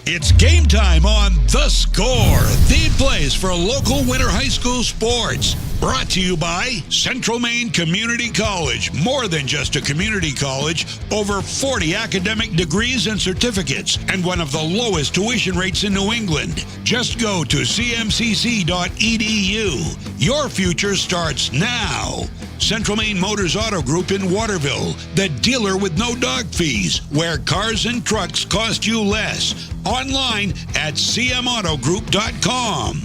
It's game time on The Score, the place for local winter high school sports. Brought to you by Central Maine Community College. More than just a community college, over 40 academic degrees and certificates, and one of the lowest tuition rates in New England. Just go to cmcc.edu. Your future starts now. Central Maine Motors Auto Group in Waterville, the dealer with no dog fees, where cars and trucks cost you less. Online at cmautogroup.com.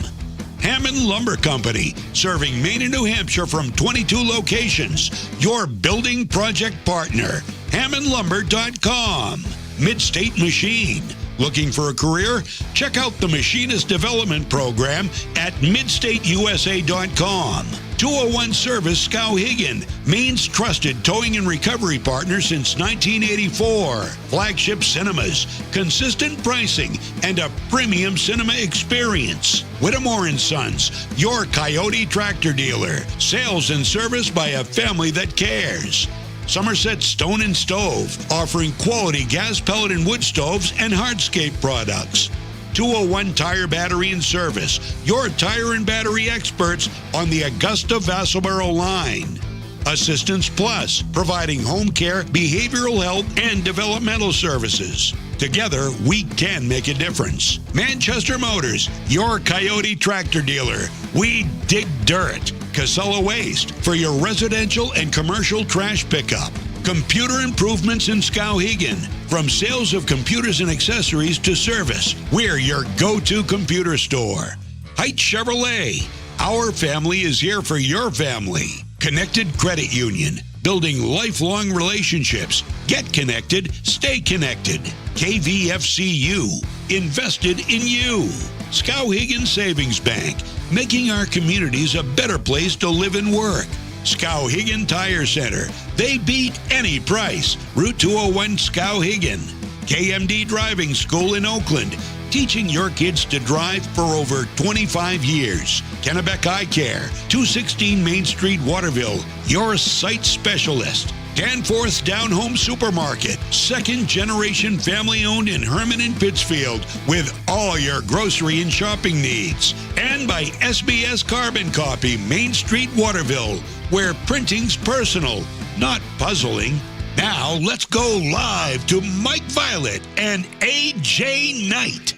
Hammond Lumber Company, serving Maine and New Hampshire from 22 locations. Your building project partner. HammondLumber.com. Midstate Machine. Looking for a career? Check out the Machinist Development Program at MidstateUSA.com. 201 Service Skowhegan, Maine's trusted towing and recovery partner since 1984. Flagship Cinemas, consistent pricing, and a premium cinema experience. Whittemore & Sons, your Coyote tractor dealer. Sales and service by a family that cares. Somerset Stone and Stove, offering quality gas pellet and wood stoves and hardscape products. 201 Tire Battery and Service, your tire and battery experts on the Augusta-Vassalboro line. Assistance Plus, providing home care, behavioral health, and developmental services. Together, we can make a difference. Manchester Motors, your Coyote tractor dealer. We dig dirt. Casella Waste, for your residential and commercial trash pickup. Computer Improvements in Skowhegan. From sales of computers and accessories to service, we're your go-to computer store. Heights Chevrolet. Our family is here for your family. Connected Credit Union. Building lifelong relationships. Get connected. Stay connected. KVFCU. Invested in you. Skowhegan Savings Bank. Making our communities a better place to live and work. Skowhegan Tire Center. They beat any price. Route 201 Skowhegan. KMD Driving School in Oakland. Teaching your kids to drive for over 25 years. Kennebec Eye Care. 216 Main Street, Waterville. Your sight specialist. Danforth's Down Home Supermarket, second-generation family-owned in Herman and Pittsfield, with all your grocery and shopping needs. And by SBS Carbon Copy, Main Street, Waterville, where printing's personal, not puzzling. Now, let's go live to Mike Violet and A.J. Knight.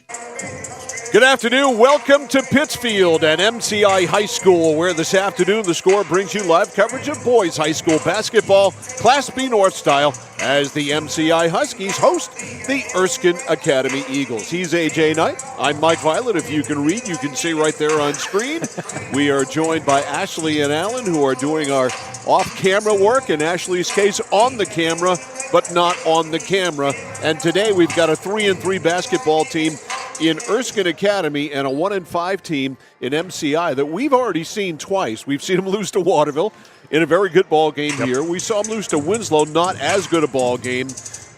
Good afternoon. Welcome to Pittsfield and MCI High School, where this afternoon the Score brings you live coverage of boys high school basketball, Class B North style, as the MCI Huskies host the Erskine Academy Eagles. He's A.J. Knight. I'm Mike Violet. If you can read, you can see right there on screen. We are joined by Ashley and Alan, who are doing our off-camera work, in Ashley's case, on the camera, but not on the camera. And today we've got a 3-3 basketball team in Erskine Academy and a 1-5 team in MCI that we've already seen twice. We've seen them lose to Waterville in a very good ball game here. We saw them lose to Winslow, not as good a ball game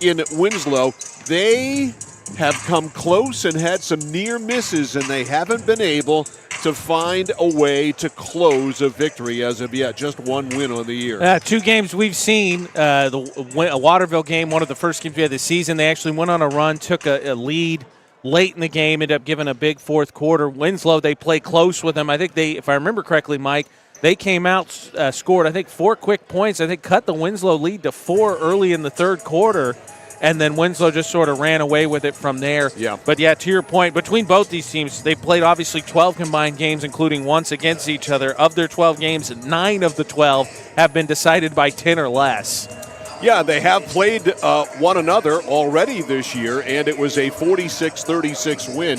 in Winslow. They have come close and had some near misses, and they haven't been able to find a way to close a victory as of yet. Just one win on the year. Two games we've seen. The Waterville game, one of the first games we had this season, they actually went on a run, took a lead late in the game, ended up giving a big fourth quarter. Winslow, they play close with them. I think they, if I remember correctly, Mike, they came out, scored, I think, 4 quick points. I think cut the Winslow lead to 4 early in the third quarter, and then Winslow just sort of ran away with it from there. Yeah. But, yeah, to your point, between both these teams, they played obviously 12 combined games, including once against each other. Of their 12 games, 9 of the 12 have been decided by 10 or less. Yeah, they have played one another already this year, and it was a 46-36 win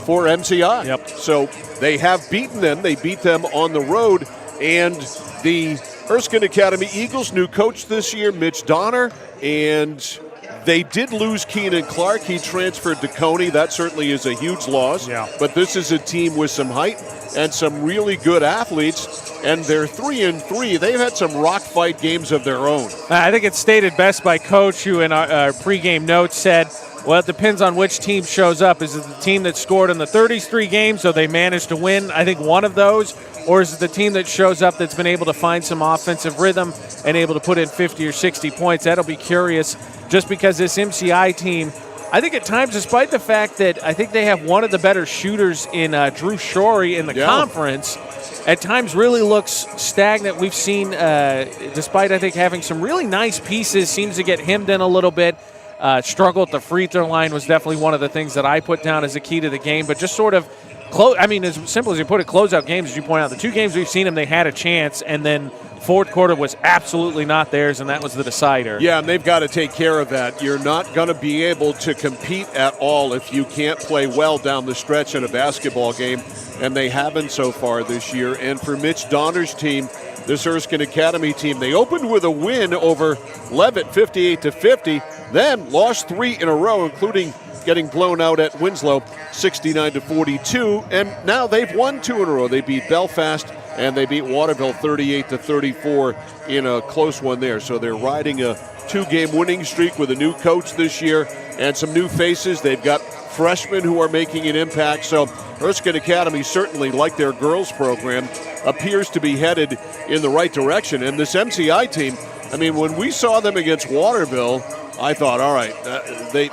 for MCI. Yep. So they have beaten them. They beat them on the road. And the Erskine Academy Eagles' new coach this year, Mitch Donner, and they did lose Keenan Clark. He transferred to Coney. That certainly is a huge loss. Yeah. But this is a team with some height and some really good athletes. And they're 3-3. They've had some rock fight games of their own. I think it's stated best by Coach, who in our pregame notes said, well, it depends on which team shows up. Is it the team that scored in the 33 games, so they managed to win, I think, one of those? Or is it the team that shows up that's been able to find some offensive rhythm and able to put in 50 or 60 points? That'll be curious, just because this MCI team I think at times, despite the fact that I think they have one of the better shooters in Drew Shorey in the conference, at times really looks stagnant. We've seen, despite I think having some really nice pieces, seems to get hemmed in a little bit. Struggle at the free throw line was definitely one of the things that I put down as a key to the game, but just sort of as simple as you put it, closeout games, as you point out. The 2 games we've seen them, they had a chance, and then fourth quarter was absolutely not theirs, and that was the decider. Yeah, and they've got to take care of that. You're not going to be able to compete at all if you can't play well down the stretch in a basketball game, and they haven't so far this year. And for Mitch Donner's team, this Erskine Academy team, they opened with a win over Leavitt, 58-50, then lost 3 in a row, including getting blown out at Winslow, 69-42, and now they've won 2 in a row. They beat Belfast and they beat Waterville 38-34 in a close one there. So they're riding a 2-game winning streak with a new coach this year and some new faces. They've got freshmen who are making an impact. So Erskine Academy, certainly like their girls program, appears to be headed in the right direction. And this MCI team, when we saw them against Waterville, I thought, all right, they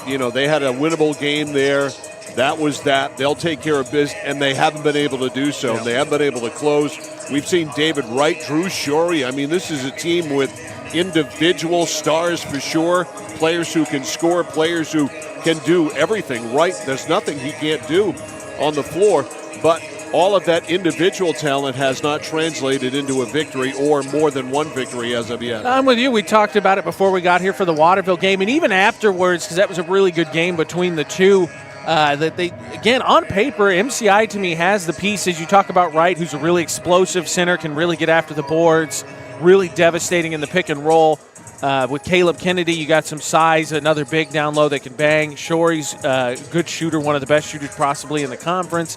had a winnable game there. That was that. They'll take care of business, and they haven't been able to do so. They haven't been able to close. We've seen David Wright, Drew Shorey. This is a team with individual stars for sure, players who can score, players who can do everything. Wright, there's nothing he can't do on the floor, but all of that individual talent has not translated into a victory or more than one victory as of yet. I'm with you. We talked about it before we got here for the Waterville game, and even afterwards, because that was a really good game between the two. That they, again, on paper, MCI to me has the pieces. You talk about Wright, who's a really explosive center, can really get after the boards, really devastating in the pick and roll. With Caleb Kennedy, you got some size, another big down low that can bang. Shorey's a good shooter, one of the best shooters possibly in the conference.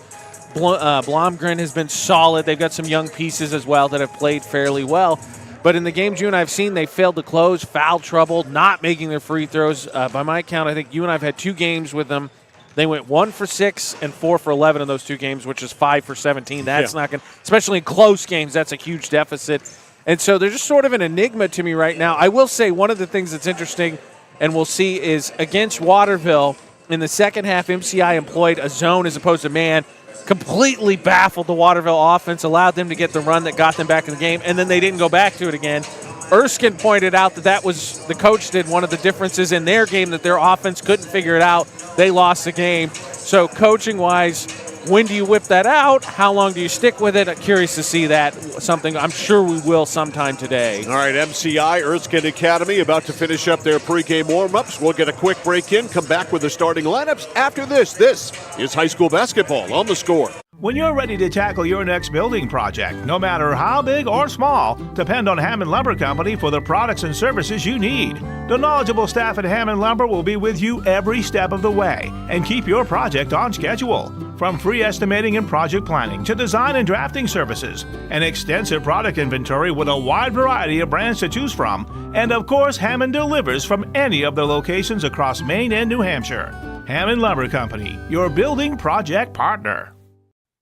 Blomgren has been solid. They've got some young pieces as well that have played fairly well. But in the games you and I have seen, they failed to close, foul trouble, not making their free throws. By my count, I think you and I have had 2 games with them. They went 1 for 6 and 4 for 11 in those 2 games, which is 5 for 17. That's not going to, especially in close games, that's a huge deficit. And so they're just sort of an enigma to me right now. I will say one of the things that's interesting, and we'll see, is against Waterville, in the second half, MCI employed a zone as opposed to man, completely baffled the Waterville offense, allowed them to get the run that got them back in the game, and then they didn't go back to it again. Erskine pointed out that was the coach did one of the differences in their game, that their offense couldn't figure it out. They lost the game. So coaching-wise, when do you whip that out? How long do you stick with it? I'm curious to see that. Something I'm sure we will sometime today. All right, MCI, Erskine Academy, about to finish up their pregame warm-ups. We'll get a quick break in, come back with the starting lineups after this. This is high school basketball on The Score. When you're ready to tackle your next building project, no matter how big or small, depend on Hammond Lumber Company for the products and services you need. The knowledgeable staff at Hammond Lumber will be with you every step of the way and keep your project on schedule. From free estimating and project planning to design and drafting services, an extensive product inventory with a wide variety of brands to choose from, and of course, Hammond delivers from any of their locations across Maine and New Hampshire. Hammond Lumber Company, your building project partner.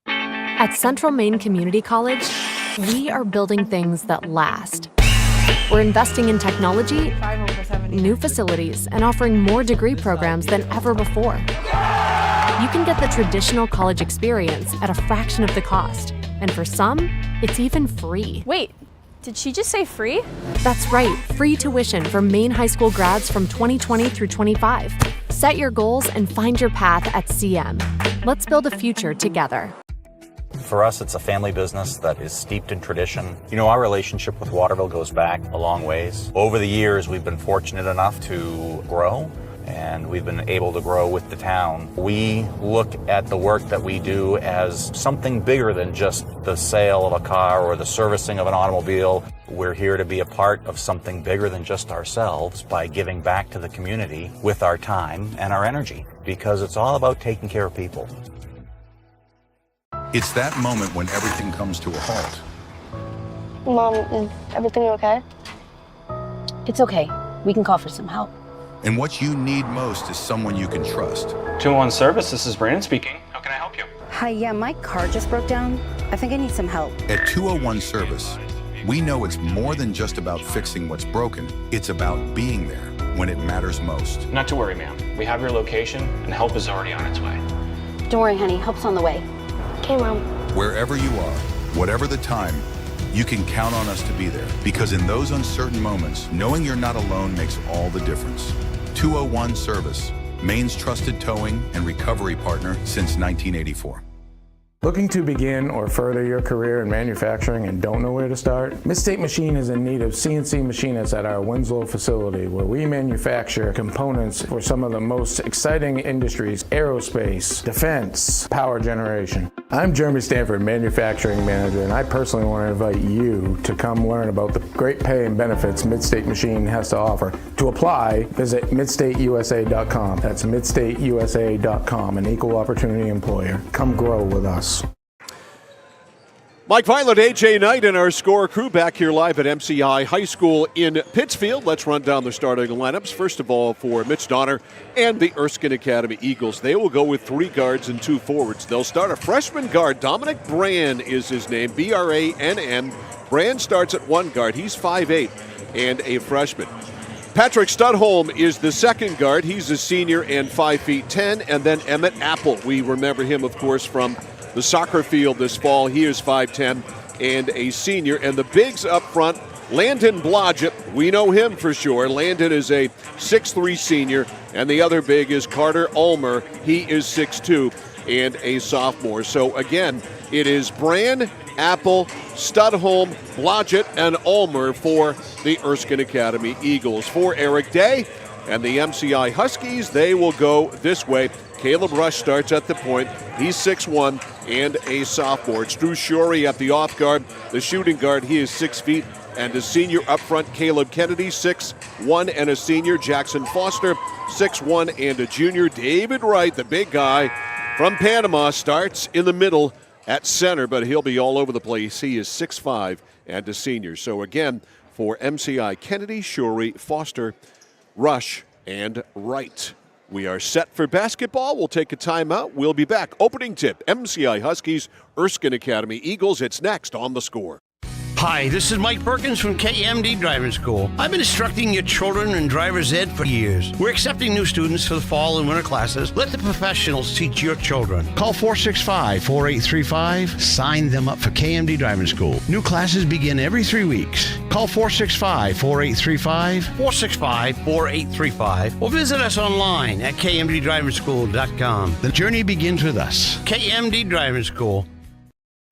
At Central Maine Community College, we are building things that last. We're investing in technology, new facilities, and offering more degree programs than ever before. You can get the traditional college experience at a fraction of the cost, and for some, it's even free. Wait, did she just say free? That's right, free tuition for Maine high school grads from 2020 through 25. Set your goals and find your path at CM. Let's build a future together. For us, it's a family business that is steeped in tradition. Our relationship with Waterville goes back a long ways. Over the years, we've been fortunate enough to grow, and we've been able to grow with the town. We look at the work that we do as something bigger than just the sale of a car or the servicing of an automobile. We're here to be a part of something bigger than just ourselves by giving back to the community with our time and our energy, because it's all about taking care of people. It's that moment when everything comes to a halt. Mom, is everything okay? It's okay. We can call for some help. And what you need most is someone you can trust. 201 Service, this is Brandon speaking. How can I help you? Hi, yeah, my car just broke down. I think I need some help. At 201 Service, we know it's more than just about fixing what's broken. It's about being there. when it matters most. Not to worry, ma'am. We have your location, and help is already on its way. Don't worry, honey. Help's on the way. Okay, Mom. Wherever you are, whatever the time, you can count on us to be there. Because in those uncertain moments, knowing you're not alone makes all the difference. 201 Service, Maine's trusted towing and recovery partner since 1984. Looking to begin or further your career in manufacturing and don't know where to start? Midstate Machine is in need of CNC machinists at our Winslow facility, where we manufacture components for some of the most exciting industries: aerospace, defense, power generation. I'm Jeremy Stanford, manufacturing manager, and I personally want to invite you to come learn about the great pay and benefits Midstate Machine has to offer. To apply, visit midstateusa.com. That's midstateusa.com, an equal opportunity employer. Come grow with us. Mike Violet, AJ Knight, and our score crew back here live at MCI High School in Pittsfield. Let's run down the starting lineups. First of all, for Mitch Donner and the Erskine Academy Eagles, they will go with 3 guards and 2 forwards. They'll start a freshman guard. Dominic Brann is his name, Brann. Brann starts at 1 guard. He's 5'8", and a freshman. Patrick Studholm is the second guard. He's a senior and 5'10", and then Emmett Apple. We remember him, of course, from the soccer field this fall. He is 5'10" and a senior. And the bigs up front, Landon Blodgett, we know him for sure. Landon is a 6'3" senior, and the other big is Carter Ulmer. He is 6'2" and a sophomore. So again, it is Brann, Apple, Studholm, Blodgett, and Ulmer for the Erskine Academy Eagles. For Eric Day and the MCI Huskies, they will go this way. Caleb Rush starts at the point. He's 6'1" and a sophomore. It's Drew Shorey at the off guard. The shooting guard, he is 6 feet, and a senior up front, Caleb Kennedy, 6'1" and a senior. Jackson Foster, 6'1" and a junior. David Wright, the big guy from Panama, starts in the middle at center, but he'll be all over the place. He is 6'5" and a senior. So again, for MCI, Kennedy, Shorey, Foster, Rush, and Wright. We are set for basketball. We'll take a timeout. We'll be back. Opening tip, MCI Huskies, Erskine Academy Eagles. It's next on The Score. Hi, this is Mike Perkins from KMD Driving School. I've been instructing your children in driver's ed for years. We're accepting new students for the fall and winter classes. Let the professionals teach your children. Call 465-4835. Sign them up for KMD Driving School. New classes begin every 3 weeks. Call 465-4835, 465-4835, or visit us online at kmddrivingschool.com. The journey begins with us. KMD Driving School.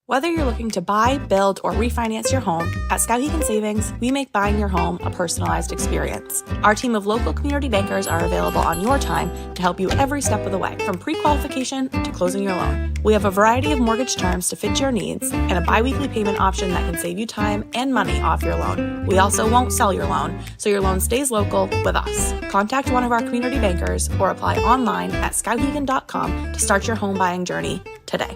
Whether you're looking to buy, build, or refinance your home, at Skowhegan Savings, we make buying your home a personalized experience. Our team of local community bankers are available on your time to help you every step of the way, from pre-qualification to closing your loan. We have a variety of mortgage terms to fit your needs and a biweekly payment option that can save you time and money off your loan. We also won't sell your loan, so your loan stays local with us. Contact one of our community bankers or apply online at skowhegan.com to start your home buying journey today.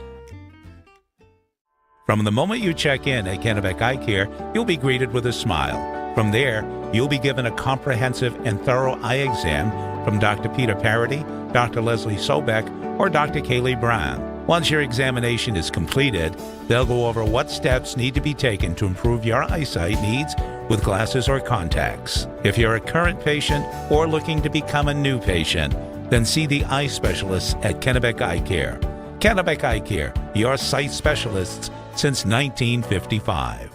From the moment you check in at Kennebec Eye Care, you'll be greeted with a smile. From there, you'll be given a comprehensive and thorough eye exam from Dr. Peter Parody, Dr. Leslie Sobeck, or Dr. Kaylee Brown. Once your examination is completed, they'll go over what steps need to be taken to improve your eyesight needs with glasses or contacts. If you're a current patient or looking to become a new patient, then see the eye specialists at Kennebec Eye Care. Kennebec Eye Care, your sight specialists since 1955.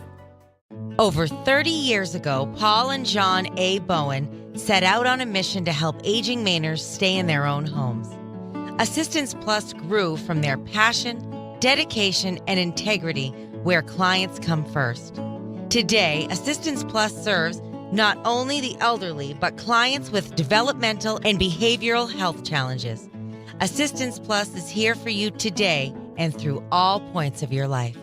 Over 30 years ago, Paul and John A. Bowen set out on a mission to help aging Mainers stay in their own homes. Assistance Plus grew from their passion, dedication, and integrity where clients come first. Today, Assistance Plus serves not only the elderly, but clients with developmental and behavioral health challenges. Assistance Plus is here for you today and through all points of your life.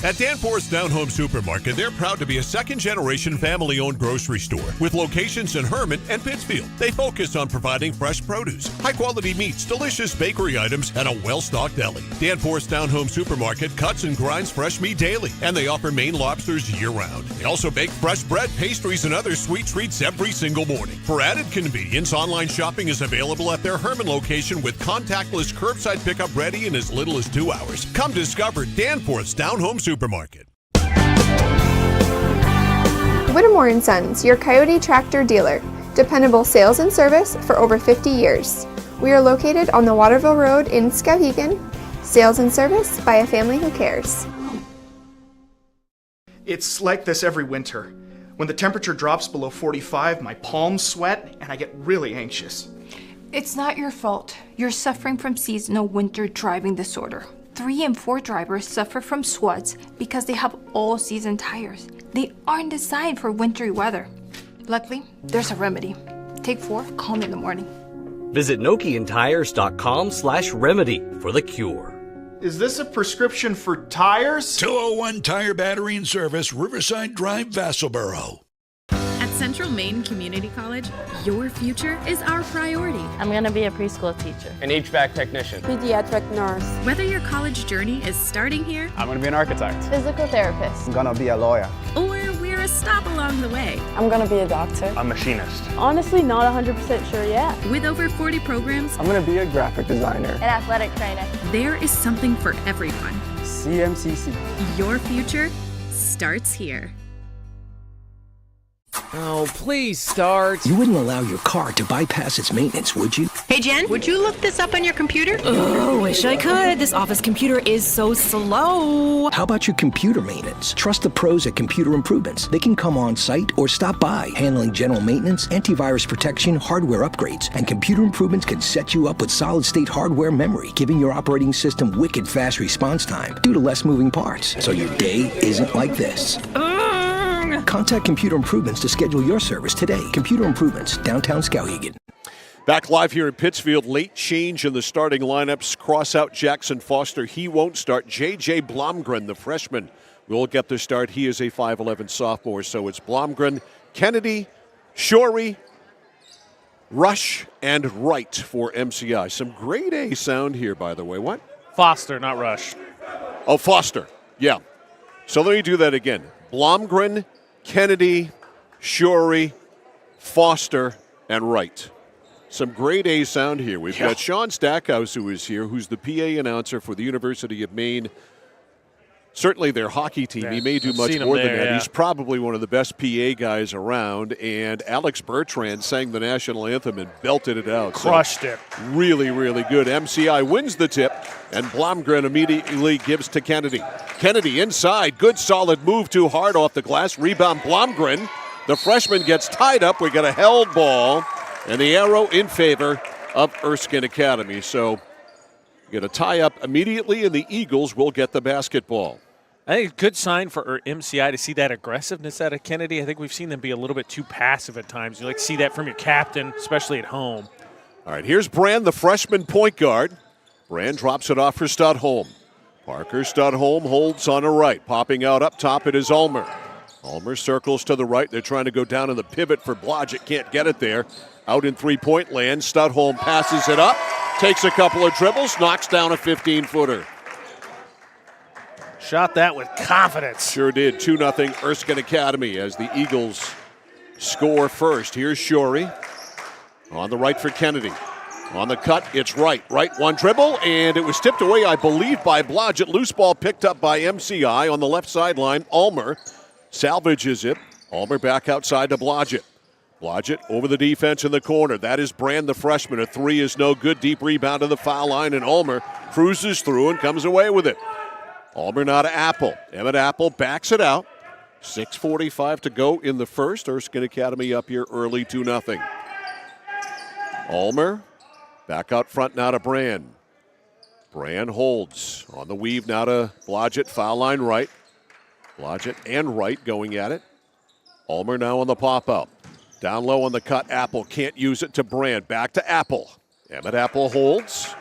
At Danforth's Down Home Supermarket, they're proud to be a second-generation family-owned grocery store with locations in Herman and Pittsfield. They focus on providing fresh produce, high-quality meats, delicious bakery items, and a well-stocked deli. Danforth's Down Home Supermarket cuts and grinds fresh meat daily, and they offer Maine lobsters year-round. They also bake fresh bread, pastries, and other sweet treats every single morning. For added convenience, online shopping is available at their Herman location with contactless curbside pickup ready in as little as 2 hours. Come discover Danforth's Down Home Supermarket. Whittemore Moore & Sons, your Coyote tractor dealer. Dependable sales and service for over 50 years. We are located on the Waterville Road in Skowhegan. Sales and service by a family who cares. It's like this every winter. When the temperature drops below 45, my palms sweat and I get really anxious. It's not your fault. You're suffering from seasonal winter driving disorder. 3 and 4 drivers suffer from SWUDs because they have all-season tires. They aren't designed for wintry weather. Luckily, there's a remedy. Take 4, call me in the morning. Visit NokianTires.com/remedy for the cure. Is this a prescription for tires? 201 Tire Battery and Service, Riverside Drive, Vassalboro. At Central Maine Community College, your future is our priority. I'm going to be a preschool teacher. An HVAC technician. Pediatric nurse. Whether your college journey is starting here, I'm going to be an architect. Physical therapist. I'm going to be a lawyer. Or we're a stop along the way. I'm going to be a doctor. A machinist. Honestly, not 100% sure yet. With over 40 programs, I'm going to be a graphic designer. An athletic trainer. There is something for everyone. CMCC. Your future starts here. Oh, please start. You wouldn't allow your car to bypass its maintenance, would you? Hey, Jen, would you look this up on your computer? Oh, wish I could. This office computer is so slow. How about your computer maintenance? Trust the pros at Computer Improvements. They can come on site or stop by, handling general maintenance, antivirus protection, hardware upgrades, and Computer Improvements can set you up with solid-state hardware memory, giving your operating system wicked fast response time due to less moving parts, so your day isn't like this. Contact Computer Improvements to schedule your service today. Computer Improvements, downtown Skowhegan. Back live here in Pittsfield. Late change in the starting lineups. Cross out Jackson Foster. He won't start. J.J. Blomgren, the freshman, will get the start. He is a 5'11 sophomore. So it's Blomgren, Kennedy, Shorey, Rush, and Wright for MCI. Some grade A sound here, by the way. What? Foster, not Rush. Oh, Foster. Yeah. So let me do that again. Blomgren, Kennedy, Shorey, Foster, and Wright. Some grade A sound here. We've got Sean Stackhouse, who is here, who's the PA announcer for the University of Maine. Certainly their hockey team. Yeah, he may do I've much seen him more than there, that. yeah. He's probably one of the best PA guys around. And Alex Bertrand sang the national anthem and belted it out. Crushed it. Really, really good. MCI wins the tip, and Blomgren immediately gives to Kennedy. Kennedy inside. Good solid move too hard off the glass. Rebound Blomgren. The freshman gets tied up. We got a held ball, and the arrow in favor of Erskine Academy. So you get a tie up immediately, and the Eagles will get the basketball. I think a good sign for MCI to see that aggressiveness out of Kennedy. I think we've seen them be a little bit too passive at times. You like to see that from your captain, especially at home. All right, here's Brand, the freshman point guard. Brand drops it off for Studholm. Parker Studholm holds on the right. Popping out up top, it is Ulmer. Ulmer circles to the right. They're trying to go down in the pivot for Blodgett. Can't get it there. Out in three-point land. Studholm passes it up. Takes a couple of dribbles. Knocks down a 15-footer. Shot that with confidence. Sure did. 2-0 Erskine Academy as the Eagles score first. Here's Shorey. On the right for Kennedy. On the cut, it's Wright. Wright, one dribble, and it was tipped away, I believe, by Blodgett. Loose ball picked up by MCI on the left sideline. Ulmer salvages it. Ulmer back outside to Blodgett. Blodgett over the defense in the corner. That is Brand, the freshman. A three is no good. Deep rebound to the foul line, and Ulmer cruises through and comes away with it. Ulmer now to Apple. Emmett Apple backs it out. 6:45 to go in the first. Erskine Academy up here early, 2-0. Ulmer back out front now to Brand. Brand holds on the weave now to Blodgett. Foul line right. Blodgett and Wright going at it. Ulmer now on the pop-up. Down low on the cut. Apple can't use it to Brand. Back to Apple. Emmett Apple holds.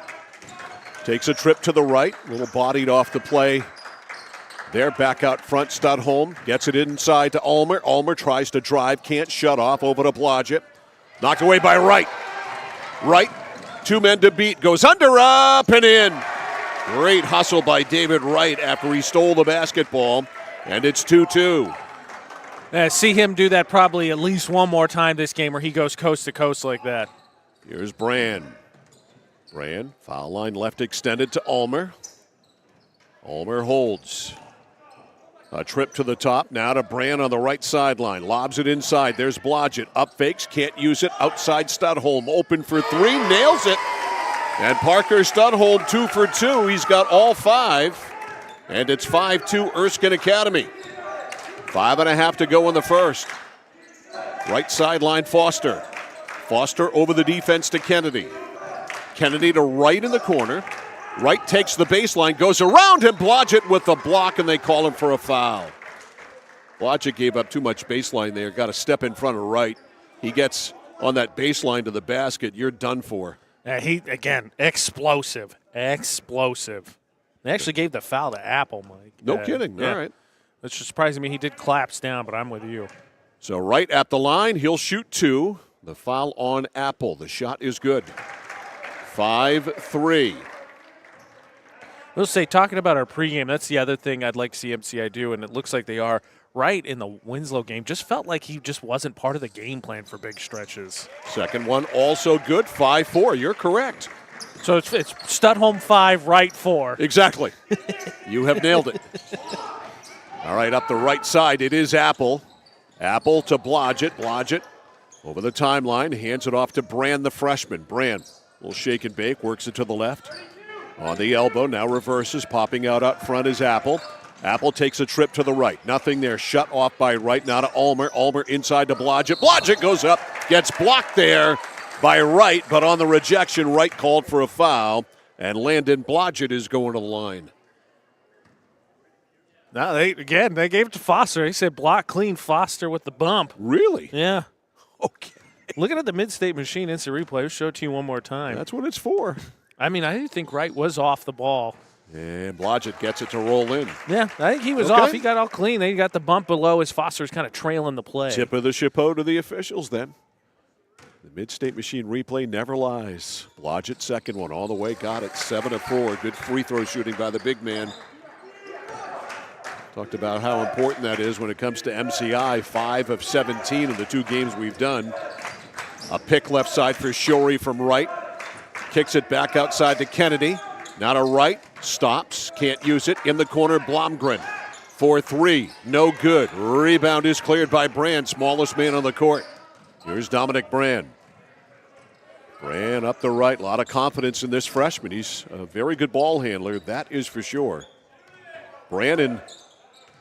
Takes a trip to the right. A little bodied off the play. There back out front. Studholm gets it inside to Ulmer. Ulmer tries to drive. Can't shut off. Over to Blodgett. Knocked away by Wright. Wright. Two men to beat. Goes under, up, and in. Great hustle by David Wright after he stole the basketball. And it's 2-2. See him do that probably at least one more time this game where he goes coast to coast like that. Here's Brand. Brand, foul line left extended to Ulmer. Ulmer holds. A trip to the top, now to Brand on the right sideline. Lobs it inside. There's Blodgett. Up fakes, can't use it. Outside Studholm, open for three, nails it. And Parker Studholm 2 for 2. He's got all 5. And it's 5-2 Erskine Academy. 5.5 to go in the first. Right sideline, Foster. Foster over the defense to Kennedy. Kennedy to right in the corner. Wright takes the baseline, goes around him. Blodgett with the block, and they call him for a foul. Blodgett gave up too much baseline there. Got to step in front of Wright. He gets on that baseline to the basket. You're done for. He, again, explosive. Explosive. They actually gave the foul to Apple, Mike. No kidding. Yeah. All right. It's surprising me. He did claps down, but I'm with you. So Wright at the line. He'll shoot 2. The foul on Apple. The shot is good. 5-3. We'll say, talking about our pregame, that's the other thing I'd like to see MCI do, and it looks like they are. Right in the Winslow game, just felt like he just wasn't part of the game plan for big stretches. Second one also good, 5-4. You're correct. So it's Studholm 5, Wright 4. Exactly. You have nailed it. All right, up the right side, it is Apple. Apple to Blodgett. Blodgett over the timeline, hands it off to Brand, the freshman. Brand, a little shake and bake, works it to the left. On the elbow, now reverses, popping out front is Apple. Apple takes a trip to the right. Nothing there, shut off by Wright, now to Ulmer. Ulmer inside to Blodgett. Blodgett goes up, gets blocked there by Wright, but on the rejection, Wright called for a foul, and Landon Blodgett is going to the line. No, they gave it to Foster. He said block clean, Foster with the bump. Really? Yeah. Okay. Looking at the Mid-State Machine instant replay, we'll show it to you one more time. That's what it's for. I mean, I do think Wright was off the ball. And Blodgett gets it to roll in. Yeah, I think he was off. He got all clean. Then he got the bump below as Foster's kind of trailing the play. Tip of the chapeau to the officials then. The Mid-State Machine replay never lies. Blodgett, second one all the way, got it, 7-4. Good free throw shooting by the big man. Talked about how important that is when it comes to MCI. 5 of 17 in the 2 games we've done. A pick left side for Shorey from Wright. Kicks it back outside to Kennedy. Now to Wright. Stops. Can't use it. In the corner, Blomgren. 4-3. No good. Rebound is cleared by Brand. Smallest man on the court. Here's Dominic Brand. Brand up the right. A lot of confidence in this freshman. He's a very good ball handler. That is for sure. Brand and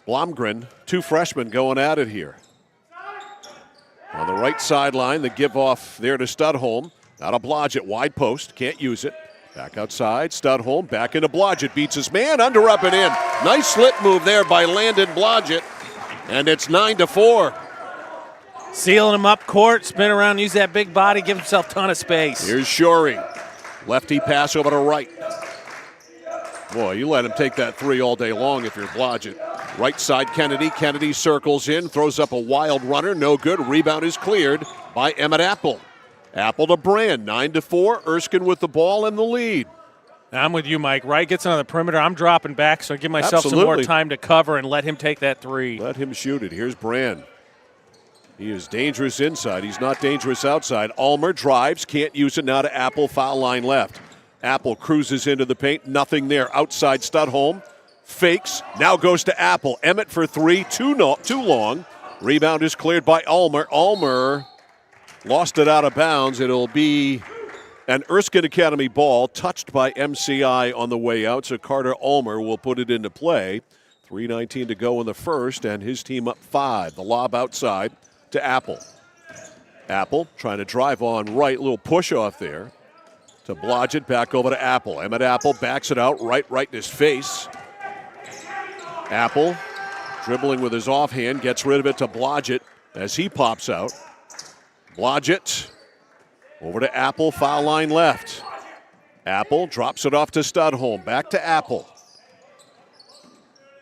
Blomgren, 2 freshmen going at it here. On the right sideline, the give off there to Studholm. Now to Blodgett, wide post, can't use it. Back outside, Studholm, back into Blodgett, beats his man, under, up, and in. Nice slip move there by Landon Blodgett, and it's 9-4. Sealing him up court, spin around, use that big body, give himself a ton of space. Here's Shorey. Lefty pass over to Wright. Boy, you let him take that 3 all day long if you're Blodgett. Right side, Kennedy. Kennedy circles in, throws up a wild runner, no good. Rebound is cleared by Emmett Apple. Apple to Brand, 9-4. Erskine with the ball and the lead. I'm with you, Mike. Wright gets on the perimeter. I'm dropping back, so I give myself some more time to cover and let him take that 3. Let him shoot it. Here's Brand. He is dangerous inside. He's not dangerous outside. Ulmer drives, can't use it. Now to Apple, foul line left. Apple cruises into the paint, nothing there. Outside Studholm, fakes, now goes to Apple. Emmett for 3, too long. Rebound is cleared by Ulmer. Ulmer lost it out of bounds. It'll be an Erskine Academy ball touched by MCI on the way out, so Carter Ulmer will put it into play. 3:19 to go in the first, and his team up 5. The lob outside to Apple. Apple trying to drive on Wright, little push off there. To Blodgett, back over to Apple. Emmett Apple backs it out, right in his face. Apple dribbling with his offhand, gets rid of it to Blodgett as he pops out. Blodgett over to Apple, foul line left. Apple drops it off to Studholm, back to Apple.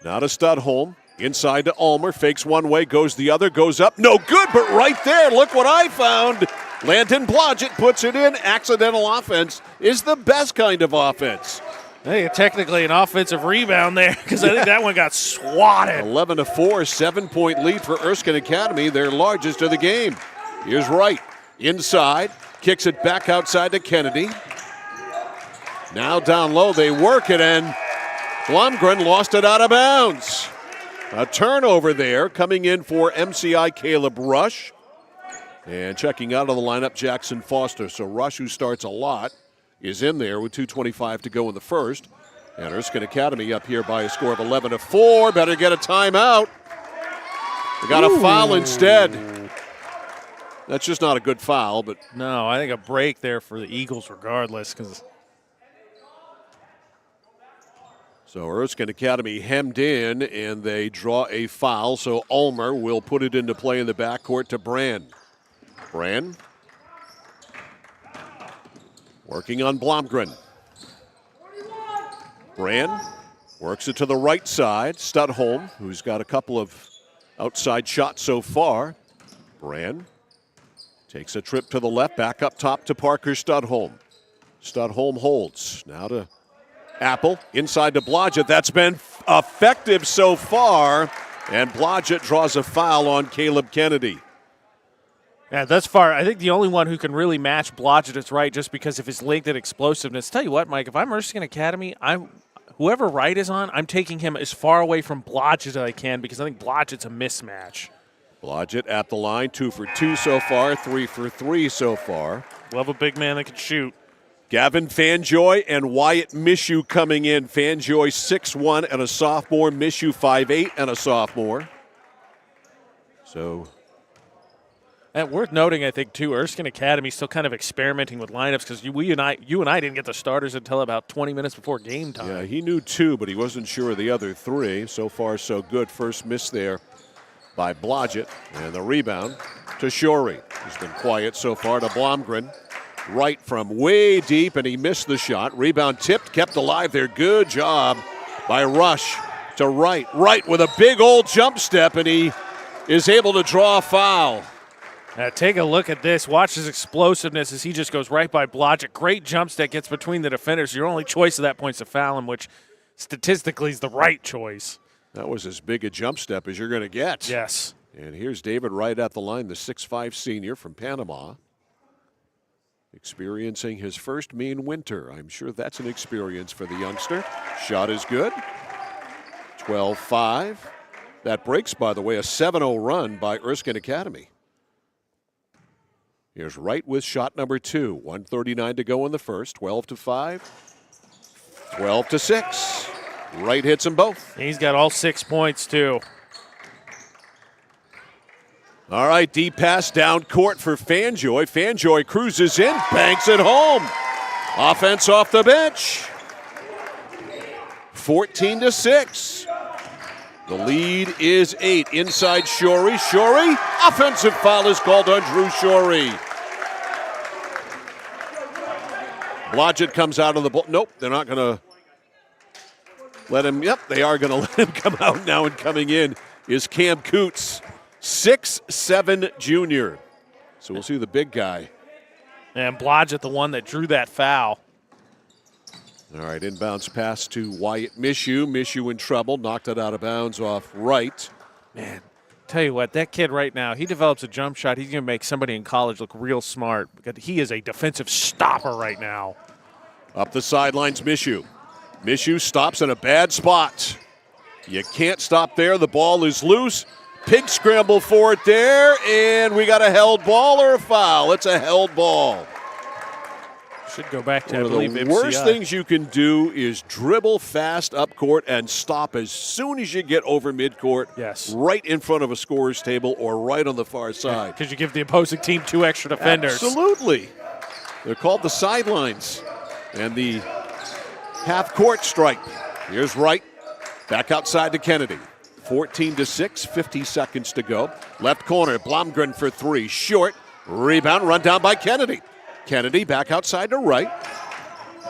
Now to Studholm, inside to Ulmer, fakes one way, goes the other, goes up, no good, but right there, look what I found. Landon Blodgett puts it in. Accidental offense is the best kind of offense. Hey, technically an offensive rebound there because I think that one got swatted. 11-4, 7-point lead for Erskine Academy, their largest of the game. Here's Wright, inside, kicks it back outside to Kennedy. Now down low, they work it, and Blomgren lost it out of bounds. A turnover there coming in for MCI Caleb Rush. And checking out of the lineup, Jackson Foster. So Rush, who starts a lot, is in there with 2:25 to go in the first. And Erskine Academy up here by a score of 11-4. Better get a timeout. They got a foul instead. That's just not a good foul, but no, I think a break there for the Eagles regardless. So Erskine Academy hemmed in, and they draw a foul. So Ulmer will put it into play in the backcourt to Brand. Brand working on Blomgren. Brand works it to the right side. Studholm, who's got a couple of outside shots so far. Brand takes a trip to the left, back up top to Parker Studholm. Studholm holds. Now to Apple, inside to Blodgett. That's been effective so far. And Blodgett draws a foul on Caleb Kennedy. Yeah, thus far, I think the only one who can really match Blodgett is Wright just because of his length and explosiveness. Tell you what, Mike, if I'm Erskine Academy, whoever Wright is on, I'm taking him as far away from Blodgett as I can because I think Blodgett's a mismatch. Blodgett at the line, 2 for 2 so far, 3 for 3 so far. Love a big man that can shoot. Gavin Fanjoy and Wyatt Mishu coming in. Fanjoy 6'1" and a sophomore. Mishu 5'8" and a sophomore. So, and worth noting, I think, too, Erskine Academy still kind of experimenting with lineups because you and I didn't get the starters until about 20 minutes before game time. Yeah, he knew 2, but he wasn't sure of the other 3. So far, so good. First miss there by Blodgett, and the rebound to Shorey. He's been quiet so far to Blomgren. Right from way deep, and he missed the shot. Rebound tipped, kept alive there. Good job by Rush to Wright. Wright with a big old jump step, and he is able to draw a foul. Now take a look at this. Watch his explosiveness as he just goes right by Blodgett. Great jump step, gets between the defenders. Your only choice at that point is to foul him, which statistically is the right choice. That was as big a jump step as you're going to get. Yes. And here's David Wright at the line, the 6'5" senior from Panama. Experiencing his first mean winter. I'm sure that's an experience for the youngster. Shot is good. 12-5. That breaks, by the way, a 7-0 run by Erskine Academy. Here's Wright with shot number 2. 1:39 to go in the first. 12-5. 12-6. Wright hits them both. He's got all 6 points, too. All right, deep pass down court for Fanjoy. Fanjoy cruises in, banks it home. Offense off the bench. 14-6. The lead is 8. Inside Shorey. Shorey, offensive foul is called on Drew Shorey. Blodgett comes out of the ball. Nope, they're not going to let him. Yep, they are going to let him come out now, and coming in is Cam Coots. 6'7" junior. So we'll see the big guy. And Blodgett, the one that drew that foul. All right, inbounds pass to Wyatt Mishu. Mishu in trouble, knocked it out of bounds off Wright. Man, tell you what, that kid right now, he develops a jump shot. He's going to make somebody in college look real smart because he is a defensive stopper right now. Up the sidelines, Mishu. Mishu stops in a bad spot. You can't stop there. The ball is loose. Pig scramble for it there, and we got a held ball or a foul. It's a held ball. Should go back to, One I believe, of the MCI. worst things you can do is dribble fast up court and stop as soon as you get over midcourt. Yes. Right in front of a scorer's table or right on the far side. Because you give the opposing team 2 extra defenders. Absolutely. They're called the sidelines. And the half-court strike. Here's Wright. Back outside to Kennedy. 14-6, 50 seconds to go. Left corner, Blomgren for 3. Short. Rebound, run down by Kennedy. Kennedy back outside to Wright.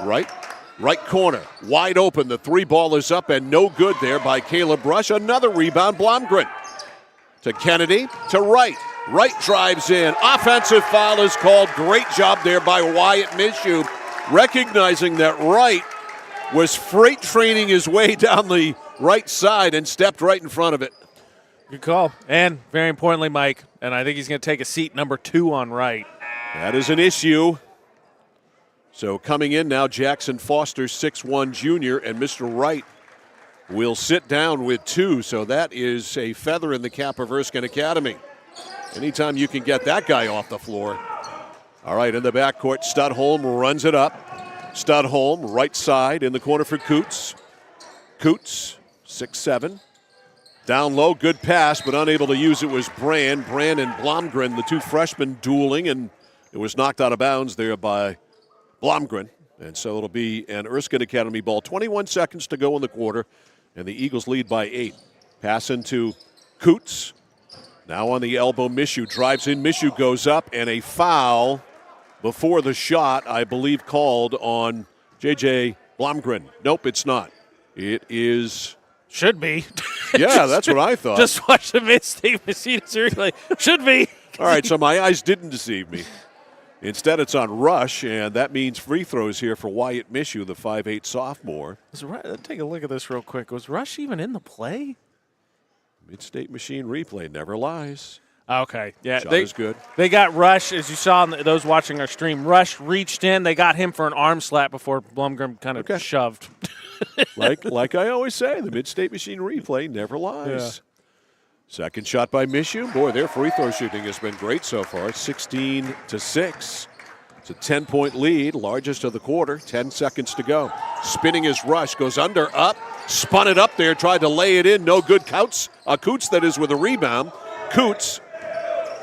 Right corner, wide open. The 3 ball is up and no good there by Caleb Rush. Another rebound, Blomgren. To Kennedy, to Wright. Wright drives in. Offensive foul is called. Great job there by Wyatt Mishu, recognizing that Wright was freight training his way down the right side and stepped right in front of it. Good call. And very importantly, Mike, and I think he's going to take a seat number 2 on Wright. That is an issue. So coming in now, Jackson Foster, 6'1" junior, and Mr. Wright will sit down with 2, so that is a feather in the cap of Erskine Academy. Anytime you can get that guy off the floor. All right, in the backcourt, Studholm runs it up. Studholm, right side, in the corner for Coots. Coots, 6'7". Down low, good pass, but unable to use it was Brand. Brand and Blomgren, the 2 freshmen dueling, and it was knocked out of bounds there by Blomgren. And so it'll be an Erskine Academy ball. 21 seconds to go in the quarter, and the Eagles lead by 8. Pass into Coots. Now on the elbow, Mishu drives in. Mishu goes up, and a foul before the shot, I believe, called on J.J. Blomgren. Nope, it's not. It is. Should be. Yeah, that's what I thought. Just watch the mid-state machine replay. Should be. All right, so my eyes didn't deceive me. Instead, it's on Rush, and that means free throws here for Wyatt Mishu, the 5'8" sophomore. Take a look at this real quick. Was Rush even in the play? Mid-state machine replay never lies. Okay, yeah. Shot is good. They got Rush, as you saw in those watching our stream. Rush reached in. They got him for an arm slap before Blomgren kind of shoved. like I always say, the mid-state machine replay never lies. Yeah. Second shot by Mishu. Boy, their free throw shooting has been great so far. 16-6. It's a 10-point lead, largest of the quarter. 10 seconds to go. Spinning his Rush, goes under, up, spun it up there, tried to lay it in. No good. Coots, that is, with a rebound. Coots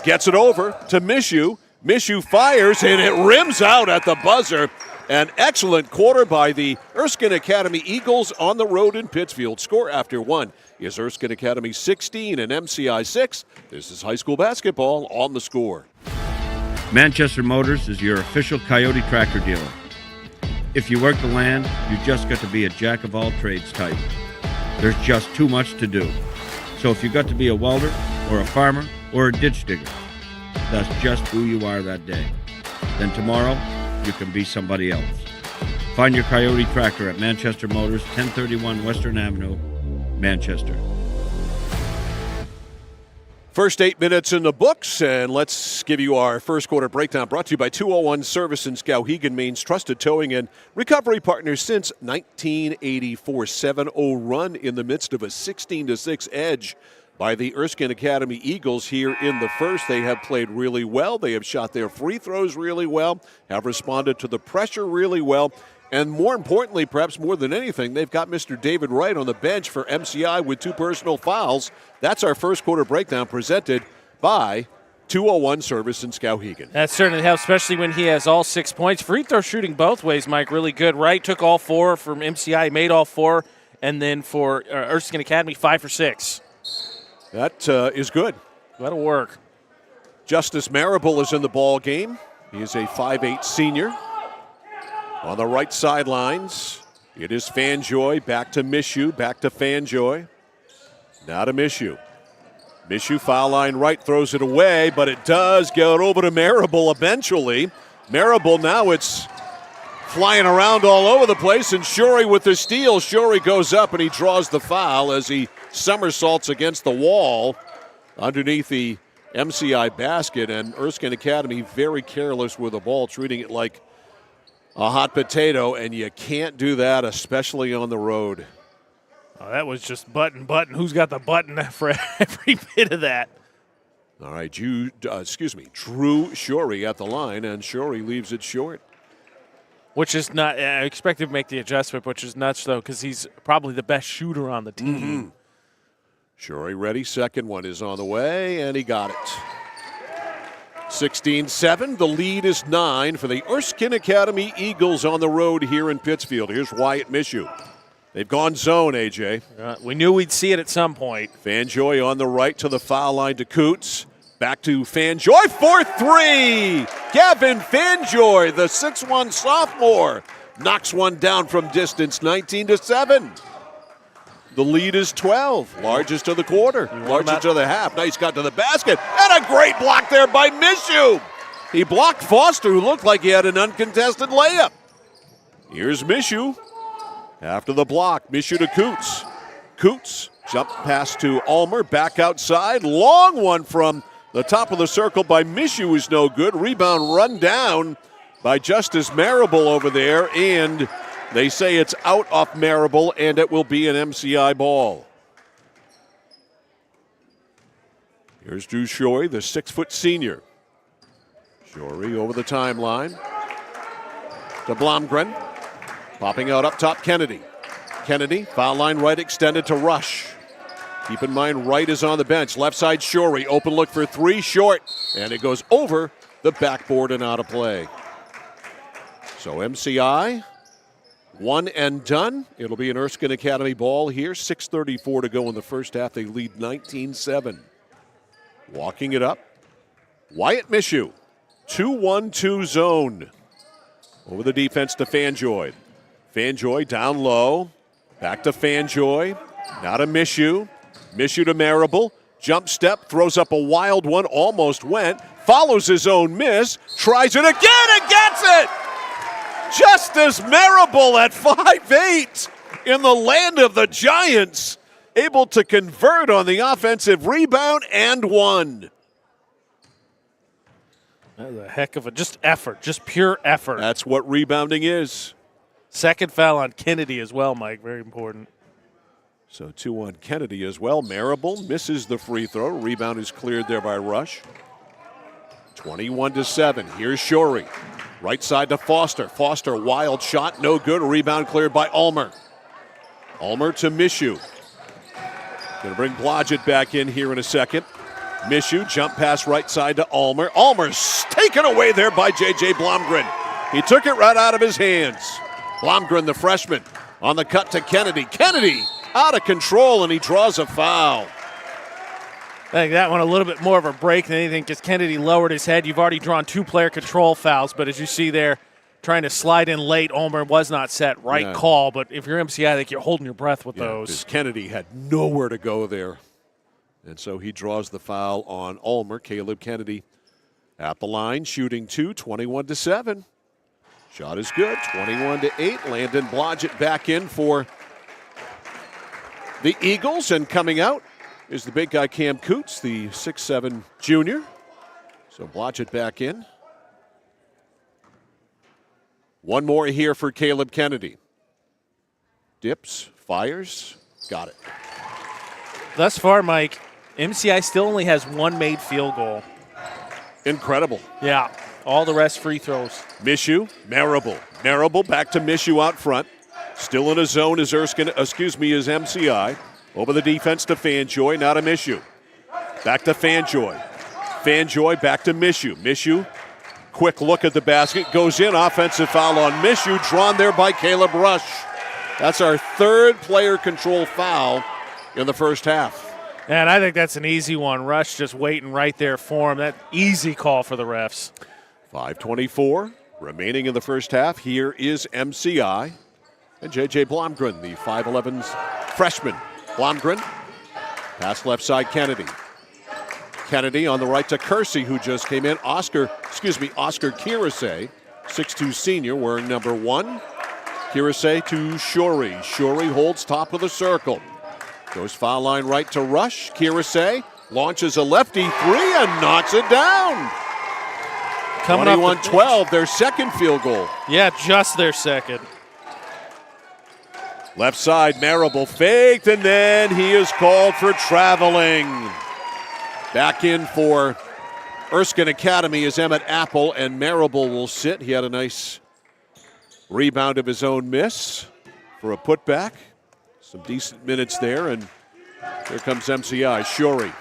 gets it over to Mishu. Mishu fires, and it rims out at the buzzer. An excellent quarter by the Erskine Academy Eagles on the road in Pittsfield. Score after 1 is Erskine Academy 16 and MCI 6. This is high school basketball on the Score. Manchester Motors is your official Coyote tractor dealer. If you work the land, you just got to be a jack-of-all-trades type. There's just too much to do. So if you got to be a welder or a farmer or a ditch digger, that's just who you are that day. Then tomorrow, you can be somebody else. Find your Coyote tractor at Manchester Motors, 1031 Western Avenue, Manchester. First 8 minutes in the books, and let's give you our first quarter breakdown, brought to you by 201 Service in Skowhegan, Maine's trusted towing and recovery partner since 1984. 7-0 run in the midst of a 16-6 edge by the Erskine Academy Eagles here in the first. They have played really well. They have shot their free throws really well, have responded to the pressure really well, and more importantly, perhaps more than anything, they've got Mr. David Wright on the bench for MCI with 2 personal fouls. That's our first quarter breakdown presented by 201 Service in Skowhegan. That certainly helps, especially when he has all 6 points. Free throw shooting both ways, Mike, really good. Wright took all 4 from MCI, made all 4, and then for Erskine Academy, 5 for 6. That is good. That'll work. Justice Marable is in the ball game. He is a 5'8" senior. On the right sidelines, it is Fanjoy. Back to Mishu. Back to Fanjoy. Now to Mishu. Mishu foul line right, throws it away, but it does go over to Marable eventually. Marable, now it's flying around all over the place, and Shorey with the steal. Shorey goes up and he draws the foul as he somersaults against the wall underneath the MCI basket, and Erskine Academy very careless with the ball, treating it like a hot potato, and you can't do that, especially on the road. Oh, that was just button. Who's got the button for every bit of that? All right, Drew Shorey at the line, and Shorey leaves it short. Which is not, I expected to make the adjustment, which is nuts, though, because he's probably the best shooter on the team. Mm-hmm. Shorey ready, second one is on the way, and he got it. 16-7, the lead is 9 for the Erskine Academy Eagles on the road here in Pittsfield. Here's Wyatt Mishu. They've gone zone, AJ. We knew we'd see it at some point. Fanjoy on the right to the foul line to Coots. Back to Fanjoy for 3. Gavin Fanjoy, the 6'1 sophomore, knocks one down from distance, 19-7. The lead is 12, largest of the quarter, largest of the half. Nice cut to the basket, and a great block there by Mishu. He blocked Foster, who looked like he had an uncontested layup. Here's Mishu. After the block, Mishu to Coots. Coots, jump pass to Ulmer, back outside. Long one from the top of the circle by Mishu is no good. Rebound run down by Justice Marable over there, and They say it's out off Marable, and it will be an MCI ball. Here's Drew Shorey, the 6-foot senior. Shorey over the timeline to Blomgren. Popping out up top, Kennedy. Kennedy, foul line right extended to Rush. Keep in mind, Wright is on the bench. Left side, Shorey. Open look for three, short. And it goes over the backboard and out of play. So MCI, one and done. It'll be an Erskine Academy ball here. 6:34 to go in the first half. They lead 19-7. Walking it up, Wyatt Mishu. 2-1-2 zone. Over the defense to Fanjoy. Fanjoy down low. Back to Fanjoy. Now to Mishu. Mishu to Marable. Jump step, throws up a wild one, almost went. Follows his own miss. Tries it again and gets it! Justice Marable at 5'8" in the land of the Giants. Able to convert on the offensive rebound and one. That was a heck of a effort, just pure effort. That's what rebounding is. Second foul on Kennedy as well, Mike. Very important. So 2 on Kennedy as well. Marable misses the free throw. Rebound is cleared there by Rush. 21-7. Here's Shorey. Right side to Foster. Foster, wild shot, no good. Rebound cleared by Ulmer. Ulmer to Mishu. Going to bring Blodgett back in here in a second. Mishu, jump pass right side to Ulmer. Ulmer's taken away there by J.J. Blomgren. He took it right out of his hands. Blomgren, the freshman, on the cut to Kennedy. Kennedy out of control, and he draws a foul. I think that one a little bit more of a break than anything because Kennedy lowered his head. You've already drawn 2 player control fouls, but as you see there, trying to slide in late, Ulmer was not set. Right call, but if you're MCI, I think you're holding your breath with those. Kennedy had nowhere to go there. And so he draws the foul on Ulmer. Caleb Kennedy at the line, shooting 2, 21-7. Shot is good, 21-8. Landon Blodgett back in for the Eagles, and coming out is the big guy Cam Coots, the 6'7" junior. So Blodgett back in. One more here for Caleb Kennedy. Dips, fires, got it. Thus far, Mike, MCI still only has 1 made field goal. Incredible. Yeah, all the rest free throws. Mishu, Marable. Marable back to Mishu out front. Still in a zone is MCI. Over the defense to Fanjoy, now to Mishu. Back to Fanjoy. Fanjoy back to Mishu. Mishu, quick look at the basket, goes in. Offensive foul on Mishu, drawn there by Caleb Rush. That's our 3rd player control foul in the first half. And I think that's an easy one. Rush just waiting right there for him. That easy call for the refs. 5:24 remaining in the first half. Here is MCI and J.J. Blomgren, the 5'11" freshman. Blomgren, pass left side, Kennedy. Kennedy on the right to Kersey, who just came in. Oscar Kirase, 6'2" senior, wearing number 1. Kirase to Shorey. Shorey holds top of the circle. Goes foul line right to Rush. Kirase launches a lefty 3 and knocks it down. 21-12, their second field goal. Yeah, just their second. Left side, Marable faked, and then he is called for traveling. Back in for Erskine Academy is Emmett Apple, and Marable will sit. He had a nice rebound of his own miss for a putback. Some decent minutes there, and here comes MCI. Shorey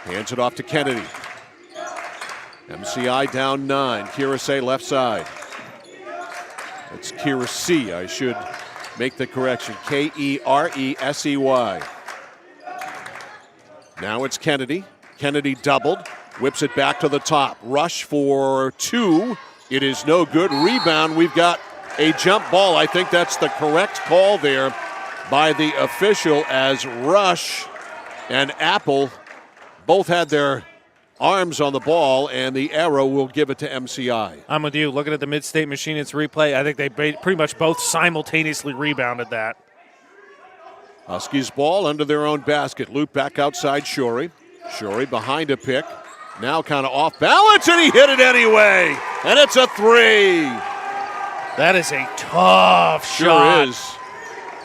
hands it off to Kennedy. MCI down 9. Kirase left side. It's Kirasey. I should make the correction. Keresey. Now it's Kennedy. Kennedy doubled. Whips it back to the top. Rush for 2. It is no good. Rebound. We've got a jump ball. I think that's the correct call there by the official, as Rush and Apple both had their arms on the ball, and the arrow will give it to MCI. I'm with you. Looking at the Mid-State Machine, it's replay. I think they pretty much both simultaneously rebounded that. Huskies ball under their own basket. Loop back outside Shorey. Shorey behind a pick. Now kind of off balance, and he hit it anyway. And it's a 3. That is a tough shot. Sure is.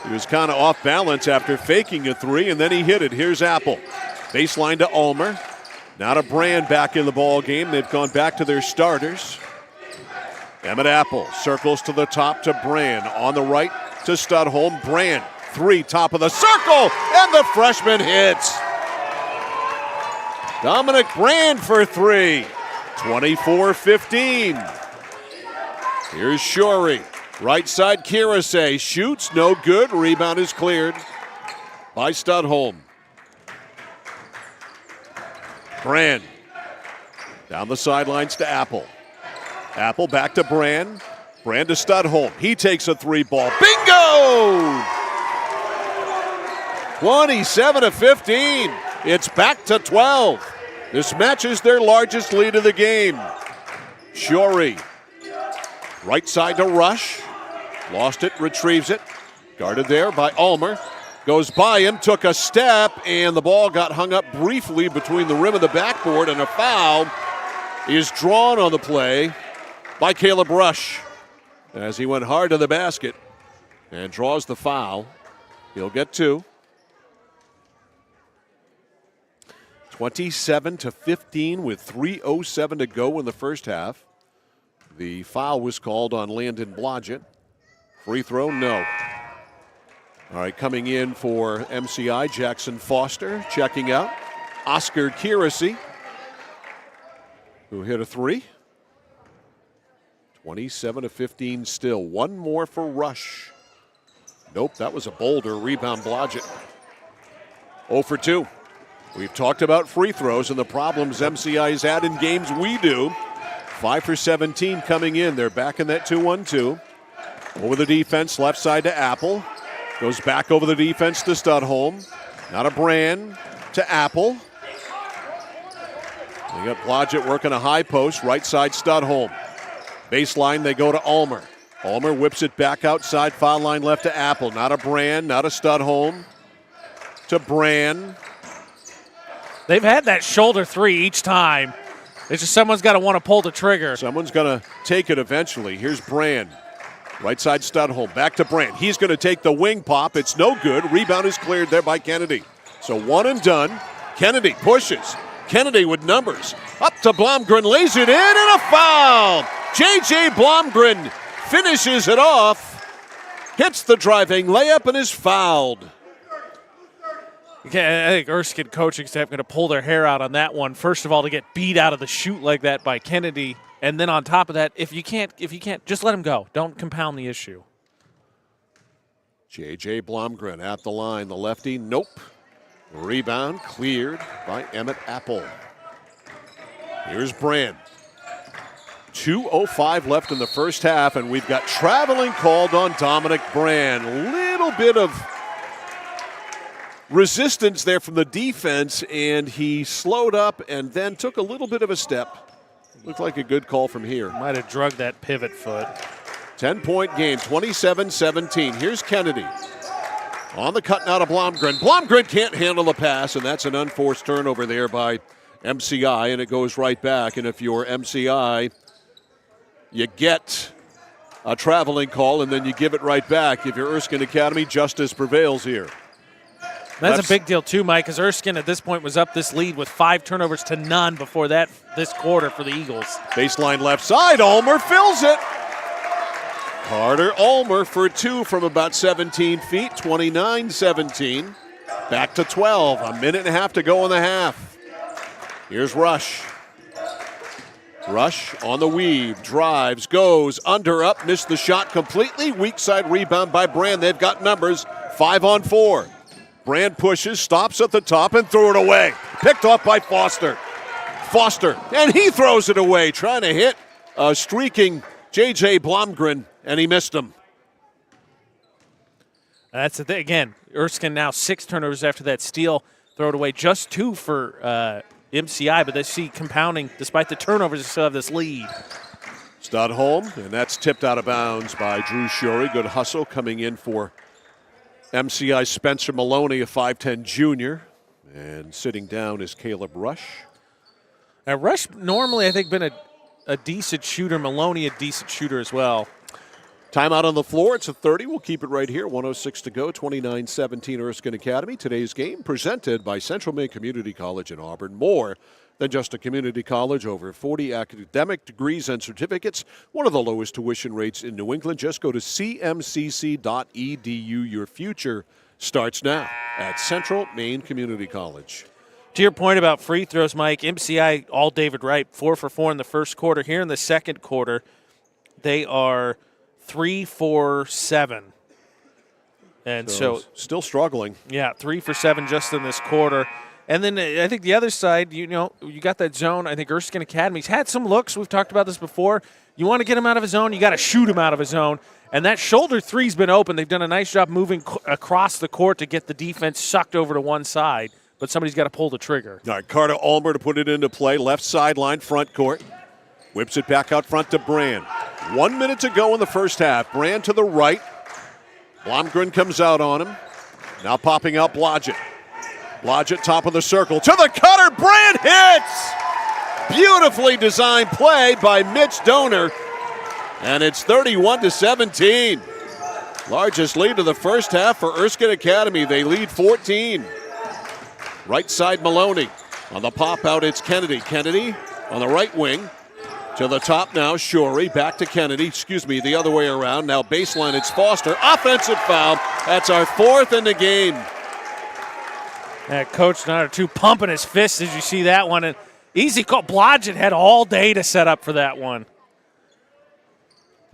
He was kind of off balance after faking a three, and then he hit it. Here's Apple. Baseline to Ulmer. Now to Brand back in the ball game. They've gone back to their starters. Emmett Apple circles to the top to Brand. On the right to Studholm. Brand, three, top of the circle, and the freshman hits. Dominic Brand for three. 24-15. Here's Shorey. Right side, Kirase shoots, no good. Rebound is cleared by Studholm. Brand down the sidelines to Apple. Apple back to Brand. Brand to Studholm. He takes a three ball. Bingo! 27-15. It's back to 12. This matches their largest lead of the game. Shorey. Right side to Rush. Lost it, retrieves it. Guarded there by Ulmer. Goes by him, took a step, and the ball got hung up briefly between the rim of the backboard, and a foul is drawn on the play by Caleb Rush as he went hard to the basket and draws the foul. He'll get two. 27-15 with 3:07 to go in the first half. The foul was called on Landon Blodgett. Free throw, no. All right, coming in for MCI, Jackson Foster checking out. Oscar Kirasi, who hit a three. 27-15 still. One more for Rush. Nope, that was a boulder. Rebound Blodgett. 0 for 2. We've talked about free throws and the problems MCI has had in games we do. 5 for 17 coming in. They're back in that 2-1-2. Over the defense, left side to Apple. Goes back over the defense to Studholm. Now to Brand, to Apple. They got Blodgett working a high post, right side Studholm. Baseline, they go to Ulmer. Ulmer whips it back outside, foul line left to Apple. Now to Brand, now to Studholm. To Brand. They've had that shoulder three each time. It's just someone's got to want to pull the trigger. Someone's going to take it eventually. Here's Brand. Right side Studholm, back to Brand. He's going to take the wing pop. It's no good. Rebound is cleared there by Kennedy. So one and done. Kennedy pushes. Kennedy with numbers. Up to Blomgren, lays it in, and a foul. J.J. Blomgren finishes it off. Hits the driving layup and is fouled. Okay, I think Erskine coaching staff going to pull their hair out on that one. First of all, to get beat out of the chute like that by Kennedy, and then on top of that, if you can't, just let him go. Don't compound the issue. J.J. Blomgren at the line. The lefty, nope. Rebound cleared by Emmett Apple. Here's Brand. 2:05 left in the first half, and we've got traveling called on Dominic Brand. Little bit of resistance there from the defense, and he slowed up and then took a little bit of a step. Looked like a good call from here. Might have drugged that pivot foot. 10-point game, 27-17. Here's Kennedy. On the cut now to Blomgren. Blomgren can't handle the pass, and that's an unforced turnover there by MCI, and it goes right back. And if you're MCI, you get a traveling call, and then you give it right back. If you're Erskine Academy, justice prevails here. That's a big deal, too, Mike, because Erskine at this point was up this lead with 5 turnovers to none before this quarter for the Eagles. Baseline left side, Ulmer fills it. Carter Ulmer for 2 from about 17 feet, 29-17. Back to 12, a minute and a half to go in the half. Here's Rush. Rush on the weave, drives, goes, under, up, missed the shot completely. Weak side rebound by Brand. They've got numbers, 5 on 4. Brand pushes, stops at the top, and threw it away. Picked off by Foster. Foster, and he throws it away, trying to hit a streaking J.J. Blomgren, and he missed him. That's the thing. Again, Erskine now 6 turnovers after that steal. Throw it away, just 2 for MCI, but they see compounding. Despite the turnovers, they still have this lead. Studholm, and that's tipped out of bounds by Drew Shorey. Good hustle coming in for MCI Spencer Maloney, a 5'10 junior. And sitting down is Caleb Rush. Now, Rush normally, I think, been a decent shooter. Maloney, a decent shooter as well. Timeout on the floor. It's a 30. We'll keep it right here. 1:06 to go. 29-17 Erskine Academy. Today's game presented by Central Maine Community College in Auburn. More than just a community college, over 40 academic degrees and certificates, one of the lowest tuition rates in New England. Just go to cmcc.edu. Your future starts now at Central Maine Community College. To your point about free throws, Mike, MCI, all David Wright, 4 for 4 in the first quarter. Here in the second quarter, they are 3 for 7. And so still struggling. Yeah, 3 for 7 just in this quarter. And then I think the other side, you got that zone. I think Erskine Academy's had some looks. We've talked about this before. You want to get him out of his zone, you got to shoot him out of his zone. And that shoulder three's been open. They've done a nice job moving across the court to get the defense sucked over to one side. But somebody's got to pull the trigger. All right, Carter Ulmer to put it into play. Left sideline, front court. Whips it back out front to Brand. 1 minute to go in the first half. Brand to the right. Blomgren comes out on him. Now popping out Blodgett. Blodgett top of the circle. To the cutter. Brand hits! Beautifully designed play by Mitch Donor. And it's 31-17. Largest lead of the first half for Erskine Academy. They lead 14. Right side Maloney. On the pop out, it's Kennedy. Kennedy on the right wing. To the top now, Shorey. Back to Kennedy. The other way around. Now baseline, it's Foster. Offensive foul. That's our fourth in the game. Coach Nutter, pumping his fists as you see that one. And easy call. Blodgett had all day to set up for that one.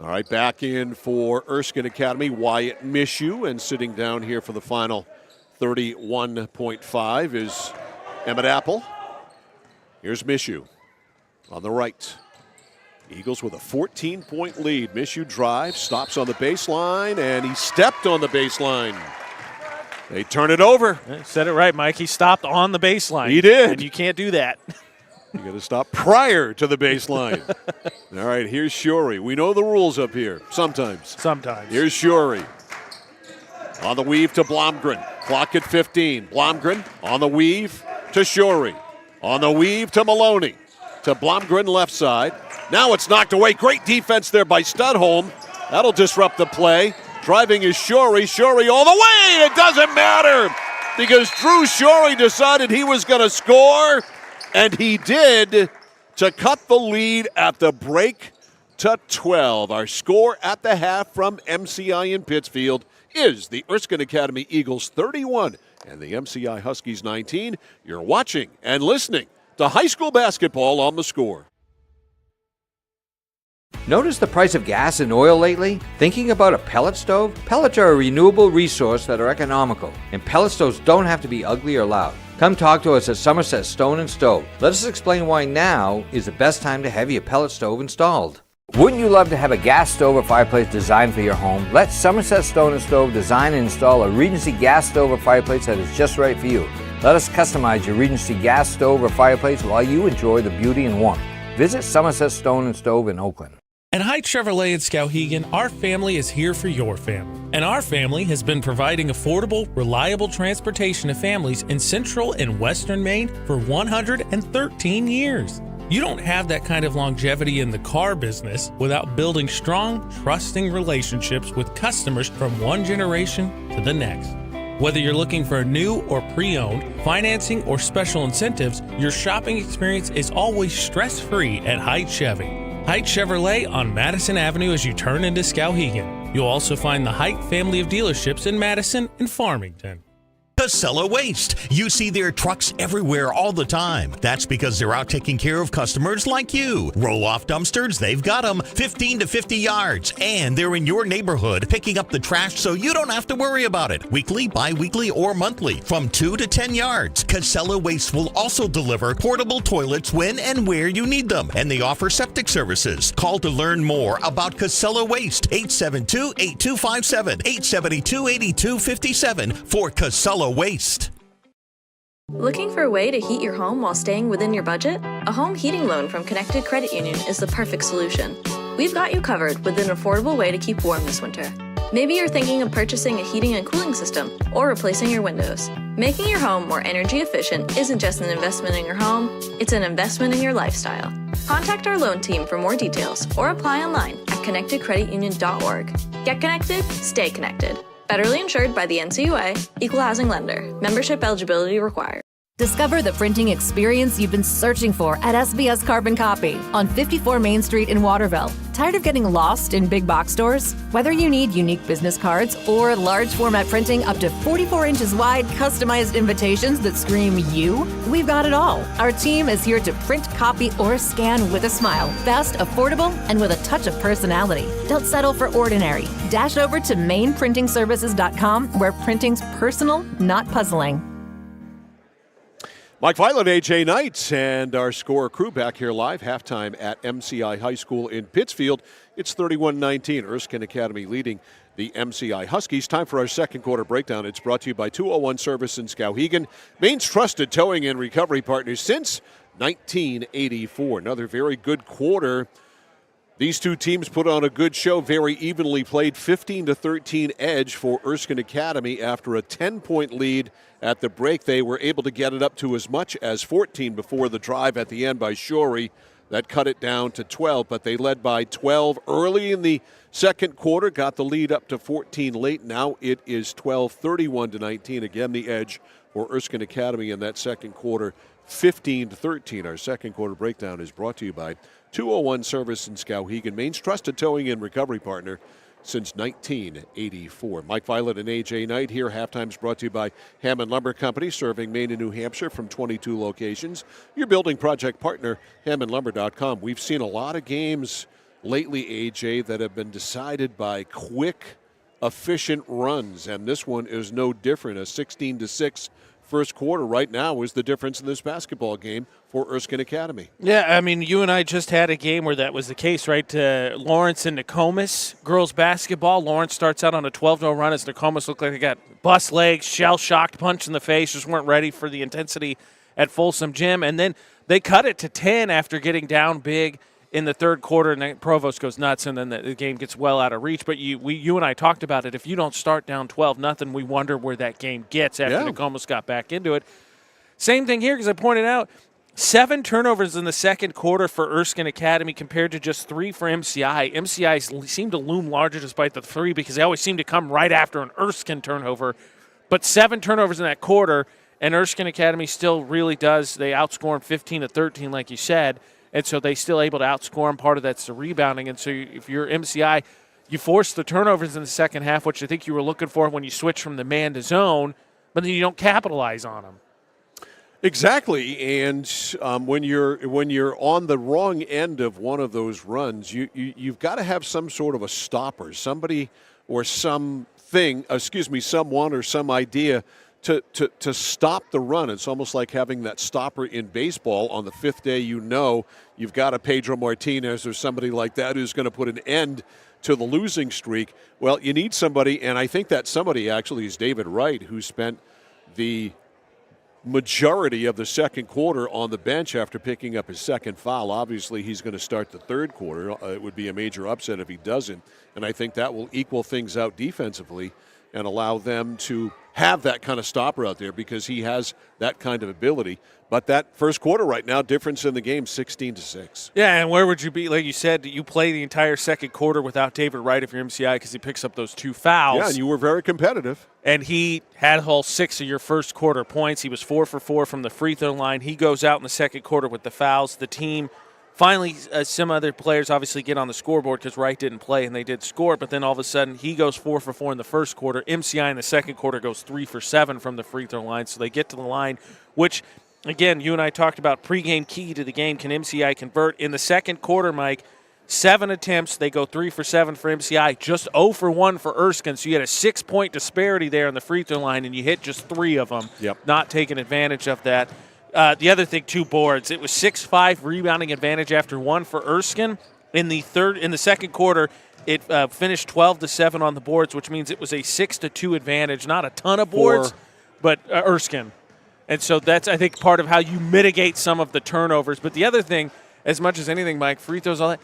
All right, back in for Erskine Academy, Wyatt Mishu. And sitting down here for the final 31.5 is Emmett Apple. Here's Mishu on the right. Eagles with a 14-point lead. Mishu drives, stops on the baseline, and he stepped on the baseline. They turn it over. Said it right, Mike. He stopped on the baseline. He did. And you can't do that. You got to stop prior to the baseline. All right, here's Shorey. We know the rules up here. Sometimes. Here's Shorey. On the weave to Blomgren. Clock at 15. Blomgren on the weave to Shorey. On the weave to Maloney. To Blomgren left side. Now it's knocked away. Great defense there by Studholm. That'll disrupt the play. Driving is Shorey. Shorey all the way. It doesn't matter because Drew Shorey decided he was going to score, and he did to cut the lead at the break to 12. Our score at the half from MCI in Pittsfield is the Erskine Academy Eagles 31 and the MCI Huskies 19. You're watching and listening to high school basketball on the Score. Notice the price of gas and oil lately? Thinking about a pellet stove? Pellets are a renewable resource that are economical, and pellet stoves don't have to be ugly or loud. Come talk to us at Somerset Stone & Stove. Let us explain why now is the best time to have your pellet stove installed. Wouldn't you love to have a gas stove or fireplace designed for your home? Let Somerset Stone & Stove design and install a Regency gas stove or fireplace that is just right for you. Let us customize your Regency gas stove or fireplace while you enjoy the beauty and warmth. Visit Somerset Stone & Stove in Oakland. At Hite Chevrolet in Skowhegan, our family is here for your family. And our family has been providing affordable, reliable transportation to families in central and western Maine for 113 years. You don't have that kind of longevity in the car business without building strong, trusting relationships with customers from one generation to the next. Whether you're looking for a new or pre-owned, financing, or special incentives, your shopping experience is always stress-free at Hite Chevy. Hite Chevrolet on Madison Avenue as you turn into Skowhegan. You'll also find the Hite family of dealerships in Madison and Farmington. Casella Waste. You see their trucks everywhere all the time. That's because they're out taking care of customers like you. Roll-off dumpsters, they've got them 15 to 50 yards. And they're in your neighborhood picking up the trash so you don't have to worry about it. Weekly, bi-weekly, or monthly from 2 to 10 yards. Casella Waste will also deliver portable toilets when and where you need them. And they offer septic services. Call to learn more about Casella Waste. 872-8257. 872-8257 for Casella Waste. Looking for a way to heat your home while staying within your budget? A home heating loan from Connected Credit Union is the perfect solution. We've got you covered with an affordable way to keep warm this winter. Maybe you're thinking of purchasing a heating and cooling system or replacing your windows. Making your home more energy efficient isn't just an investment in your home, it's an investment in your lifestyle. Contact our loan team for more details or apply online at connectedcreditunion.org. Get connected, stay connected. Federally insured by the NCUA, Equal Housing Lender. Membership eligibility required. Discover the printing experience you've been searching for at SBS Carbon Copy on 54 Main Street in Waterville. Tired of getting lost in big box stores? Whether you need unique business cards or large format printing up to 44 inches wide, customized invitations that scream you, we've got it all. Our team is here to print, copy, or scan with a smile. Fast, affordable, and with a touch of personality. Don't settle for ordinary. Dash over to mainprintingservices.com where printing's personal, not puzzling. Mike Violet, AJ Knight, and our Score crew back here live, halftime at MCI High School in Pittsfield. It's 31-19, Erskine Academy leading the MCI Huskies. Time for our second quarter breakdown. It's brought to you by 201 Service in Skowhegan, Maine's trusted towing and recovery partner since 1984. Another very good quarter. These two teams put on a good show, very evenly played, 15-13 edge for Erskine Academy after a 10-point lead at the break. They were able to get it up to as much as 14 before the drive at the end by Shorey. That cut it down to 12, but they led by 12 early in the second quarter, got the lead up to 14 late. Now it is 12, 31-19. Again, the edge for Erskine Academy in that second quarter, 15-13. Our second quarter breakdown is brought to you by 201 Service in Skowhegan, Maine's trusted towing and recovery partner since 1984. Mike Violet and AJ Knight here. Halftime's brought to you by Hammond Lumber Company, serving Maine and New Hampshire from 22 locations. Your building project partner, HammondLumber.com. We've seen a lot of games lately, AJ, that have been decided by quick, efficient runs, and this one is no different. A 16-6 first quarter right now is the difference in this basketball game for Erskine Academy. Yeah, I mean, you and I just had a game where that was the case, right? Lawrence and Nokomis, girls basketball. Lawrence starts out on a 12-0 run as Nokomis look like they got bust legs, shell-shocked, punch in the face, just weren't ready for the intensity at Folsom Gym. And then they cut it to 10 after getting down big in the third quarter, and then Provost goes nuts, and then the game gets well out of reach. But you and I talked about it. If you don't start down 12-0, we wonder where that game gets after Nokomis got back into it. Same thing here, because I pointed out 7 turnovers in the second quarter for Erskine Academy compared to just 3 for MCI. MCI seem to loom larger despite the 3 because they always seem to come right after an Erskine turnover. But 7 turnovers in that quarter, and Erskine Academy still really does. They outscore them 15-13, like you said. And so they still able to outscore them. Part of that's the rebounding. And so if you're MCI, you force the turnovers in the second half, which I think you were looking for when you switch from the man to zone, but then you don't capitalize on them. Exactly, and when you're on the wrong end of one of those runs, you've got to have some sort of a stopper, somebody or someone or some idea to stop the run. It's almost like having that stopper in baseball. On the 5th day, you've got a Pedro Martinez or somebody like that who's going to put an end to the losing streak. Well, you need somebody, and I think that somebody actually is David Wright, who spent the majority of the second quarter on the bench after picking up his second foul. Obviously, he's going to start the third quarter. It would be a major upset if he doesn't, and I think that will equal things out defensively and allow them to have that kind of stopper out there because he has that kind of ability. But that first quarter right now, difference in the game, 16-6. Yeah, and where would you be? Like you said, you play the entire second quarter without David Wright if you're MCI because he picks up those 2 fouls. Yeah, and you were very competitive. And he had all 6 of your first quarter points. He was 4 for 4 from the free throw line. He goes out in the second quarter with the fouls. The team finally, some other players obviously get on the scoreboard because Wright didn't play and they did score, but then all of a sudden he goes 4 for 4 in the first quarter. MCI in the second quarter goes 3 for 7 from the free throw line, so they get to the line, which, again, you and I talked about pregame key to the game. Can MCI convert? In the second quarter, Mike, 7 attempts. They go 3 for 7 for MCI, just 0 for 1 for Erskine, so you had a 6-point disparity there on the free throw line, and you hit just 3 of them, not taking advantage of that. The other thing, 2 boards. It was 6-5 rebounding advantage after 1 for Erskine. In the second quarter, it finished 12-7 on the boards, which means it was a 6-2 advantage. Not a ton of boards, but Erskine. And so that's, I think, part of how you mitigate some of the turnovers. But the other thing, as much as anything, Mike, free throws, all that,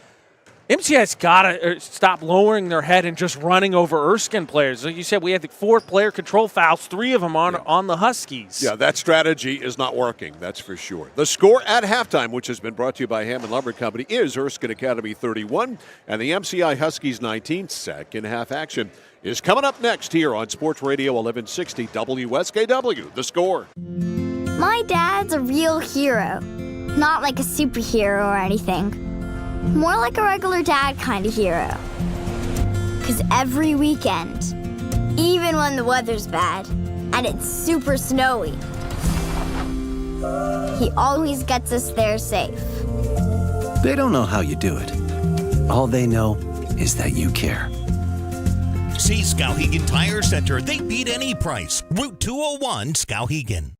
MCI's got to stop lowering their head and just running over Erskine players. Like you said, we had 4 player control fouls, 3 of them on the Huskies. Yeah, that strategy is not working, that's for sure. The score at halftime, which has been brought to you by Hammond Lumber Company, is Erskine Academy 31 and the MCI Huskies 19. Second half action is coming up next here on Sports Radio 1160 WSKW. The Score. My dad's a real hero. Not like a superhero or anything. More like a regular dad kind of hero. 'Cause every weekend, even when the weather's bad and it's super snowy, he always gets us there safe. They don't know how you do it. All they know is that you care. See Skowhegan Tire Center. They beat any price. Route 201, Skowhegan.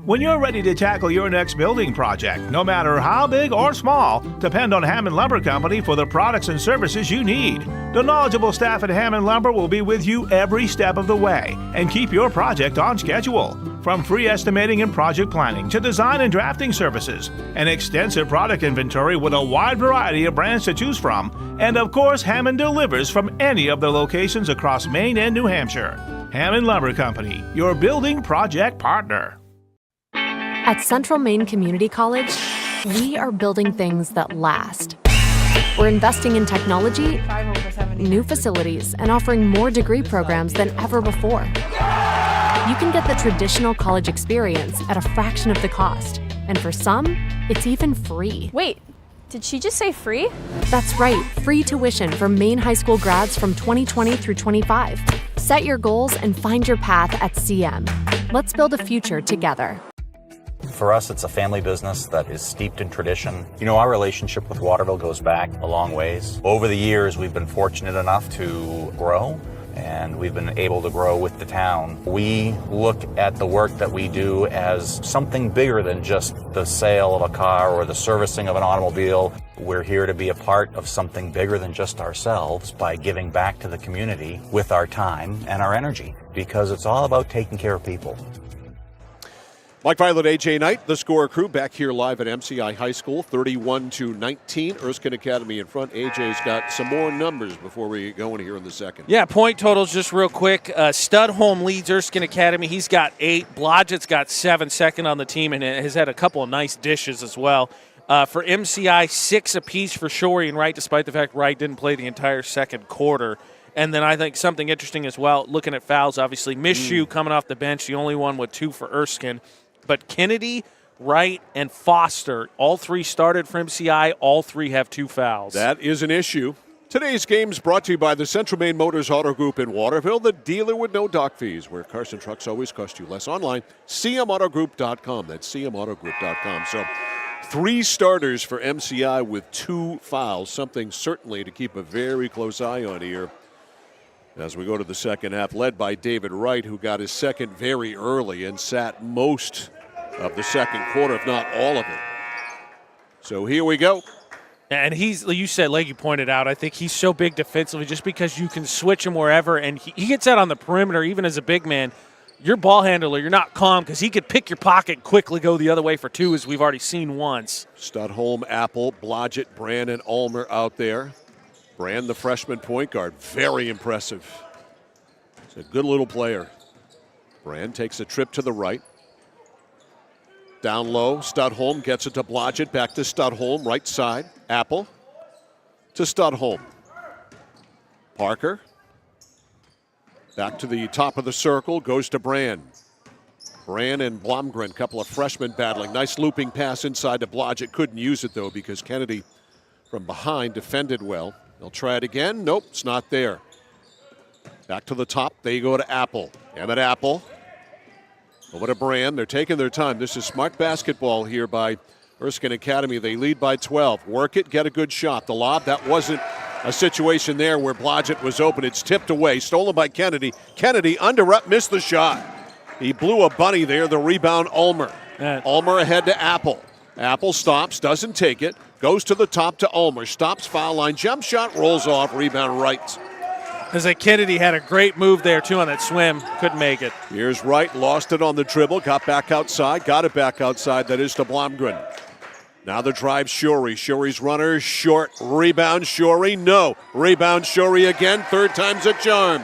When you're ready to tackle your next building project, no matter how big or small, depend on Hammond Lumber Company for the products and services you need. The knowledgeable staff at Hammond Lumber will be with you every step of the way and keep your project on schedule. From free estimating and project planning to design and drafting services, an extensive product inventory with a wide variety of brands to choose from, and of course, Hammond delivers from any of the locations across Maine and New Hampshire. Hammond Lumber Company, your building project partner. At Central Maine Community College, we are building things that last. We're investing in technology, new facilities, and offering more degree programs than ever before. You can get the traditional college experience at a fraction of the cost, and for some, it's even free. Wait, did she just say free? That's right, free tuition for Maine high school grads from 2020 through 25. Set your goals and find your path at CM. Let's build a future together. For us, it's a family business that is steeped in tradition. You know, our relationship with Waterville goes back a long ways. Over the years, we've been fortunate enough to grow, and we've been able to grow with the town. We look at the work that we do as something bigger than just the sale of a car or the servicing of an automobile. We're here to be a part of something bigger than just ourselves by giving back to the community with our time and our energy, because it's all about taking care of people. Mike Violet, AJ Knight, the Score crew back here live at MCI High School, 31-19. Erskine Academy in front. AJ's got some more numbers before we get going here in the second. Yeah, point totals just real quick. Studholm leads Erskine Academy. He's got 8. Blodgett's got 7, second on the team, and has had a couple of nice dishes as well. For MCI, 6 apiece for Shorey and Wright, despite the fact Wright didn't play the entire second quarter. And then I think something interesting as well, looking at fouls, obviously, Mishu coming off the bench, the only one with 2 for Erskine. But Kennedy, Wright, and Foster, all 3 started for MCI. All 3 have 2 fouls. That is an issue. Today's game is brought to you by the Central Maine Motors Auto Group in Waterville, the dealer with no dock fees, where Carson trucks always cost you less. Online, cmautogroup.com. That's cmautogroup.com. So 3 starters for MCI with 2 fouls, something certainly to keep a very close eye on here as we go to the second half, led by David Wright, who got his second very early and sat most of the second quarter, if not all of it. So here we go. And he's, you said, like you pointed out, I think he's so big defensively just because you can switch him wherever, and he gets out on the perimeter even as a big man. Your ball handler, you're not calm because he could pick your pocket and quickly go the other way for 2, as we've already seen once. Studholm, Apple, Blodgett, Brand, and Ulmer out there. Brand, the freshman point guard, very impressive. He's a good little player. Brand takes a trip to the right. Down low, Studholm gets it to Blodgett, back to Studholm, right side. Apple to Studholm. Parker, back to the top of the circle, goes to Brand. Brand and Blomgren, couple of freshmen battling. Nice looping pass inside to Blodgett. Couldn't use it, though, because Kennedy from behind defended well. They'll try it again. Nope, it's not there. Back to the top. They go to Apple. Emmett Apple. Over to Brand. They're taking their time. This is smart basketball here by Erskine Academy. They lead by 12. Work it, get a good shot. The lob, that wasn't a situation there where Blodgett was open. It's tipped away, stolen by Kennedy. Kennedy under up, missed the shot. He blew a bunny there. The rebound, Ulmer. Ulmer ahead to Apple. Apple stops, doesn't take it. Goes to the top to Ulmer. Stops, foul line. Jump shot, rolls off. Rebound, Wright. As Kennedy had a great move there, too, on that swim. Couldn't make it. Here's Wright. Lost it on the dribble. Got back outside. Got it back outside. That is to Blomgren. Now the drive, Shorey. Shorey's runner, short. Rebound, Shorey. No. Rebound, Shorey again. Third time's a charm.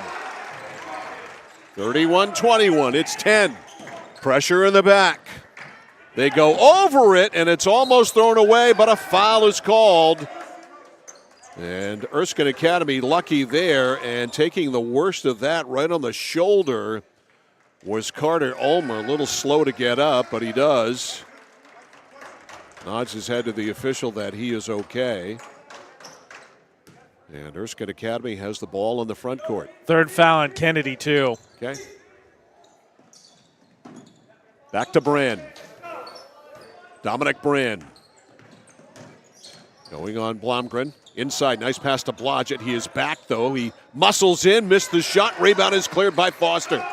31-21. It's 10. Pressure in the back. They go over it, and it's almost thrown away, but a foul is called. And Erskine Academy lucky there, and taking the worst of that right on the shoulder was Carter Ulmer. A little slow to get up, but he does. Nods his head to the official that he is okay. And Erskine Academy has the ball in the front court. Third foul on Kennedy, too. Okay. Back to Brand. Dominic Brand. Going on Blomgren. Inside, nice pass to Blodgett. He is back, though. He muscles in, missed the shot. Rebound is cleared by Foster.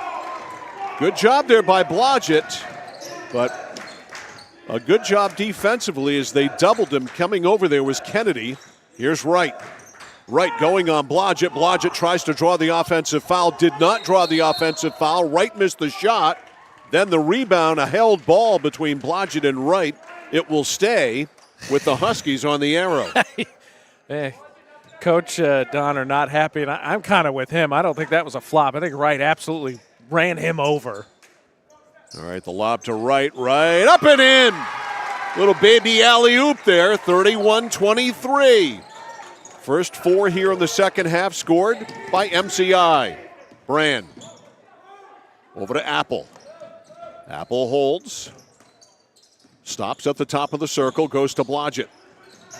Good job there by Blodgett, but a good job defensively as they doubled him. Coming over there was Kennedy. Here's Wright. Wright going on Blodgett. Blodgett tries to draw the offensive foul. Did not draw the offensive foul. Wright missed the shot. Then the rebound, a held ball between Blodgett and Wright. It will stay with the Huskies on the arrow. Hey, Coach Donner not happy, and I'm kind of with him. I don't think that was a flop. I think Wright absolutely ran him over. All right, the lob to Wright, right up and in. Little baby alley-oop there, 31-23. First four here in the second half scored by MCI. Brand. Over to Apple. Apple holds. Stops at the top of the circle, goes to Blodgett.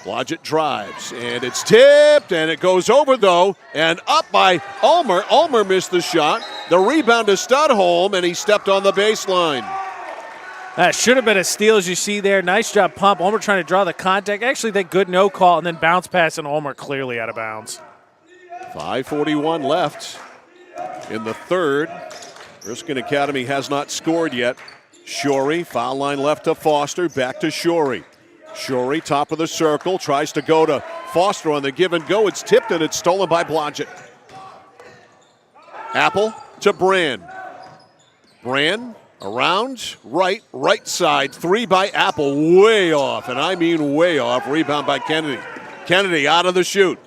Blodgett drives, and it's tipped, and it goes over, though, and up by Ulmer. Ulmer missed the shot. The rebound to Studholm, and he stepped on the baseline. That should have been a steal, as you see there. Nice job pump. Ulmer trying to draw the contact. Actually, that good no call, and then bounce pass, and Ulmer clearly out of bounds. 5:41 left in the third. Erskine Academy has not scored yet. Shorey, foul line left to Foster, back to Shorey. Shorey, top of the circle, tries to go to Foster on the give and go. It's tipped and it's stolen by Blodgett. Apple to Brand. Brand around, right side. Three by Apple, way off, and I mean way off. Rebound by Kennedy. Kennedy out of the shoot.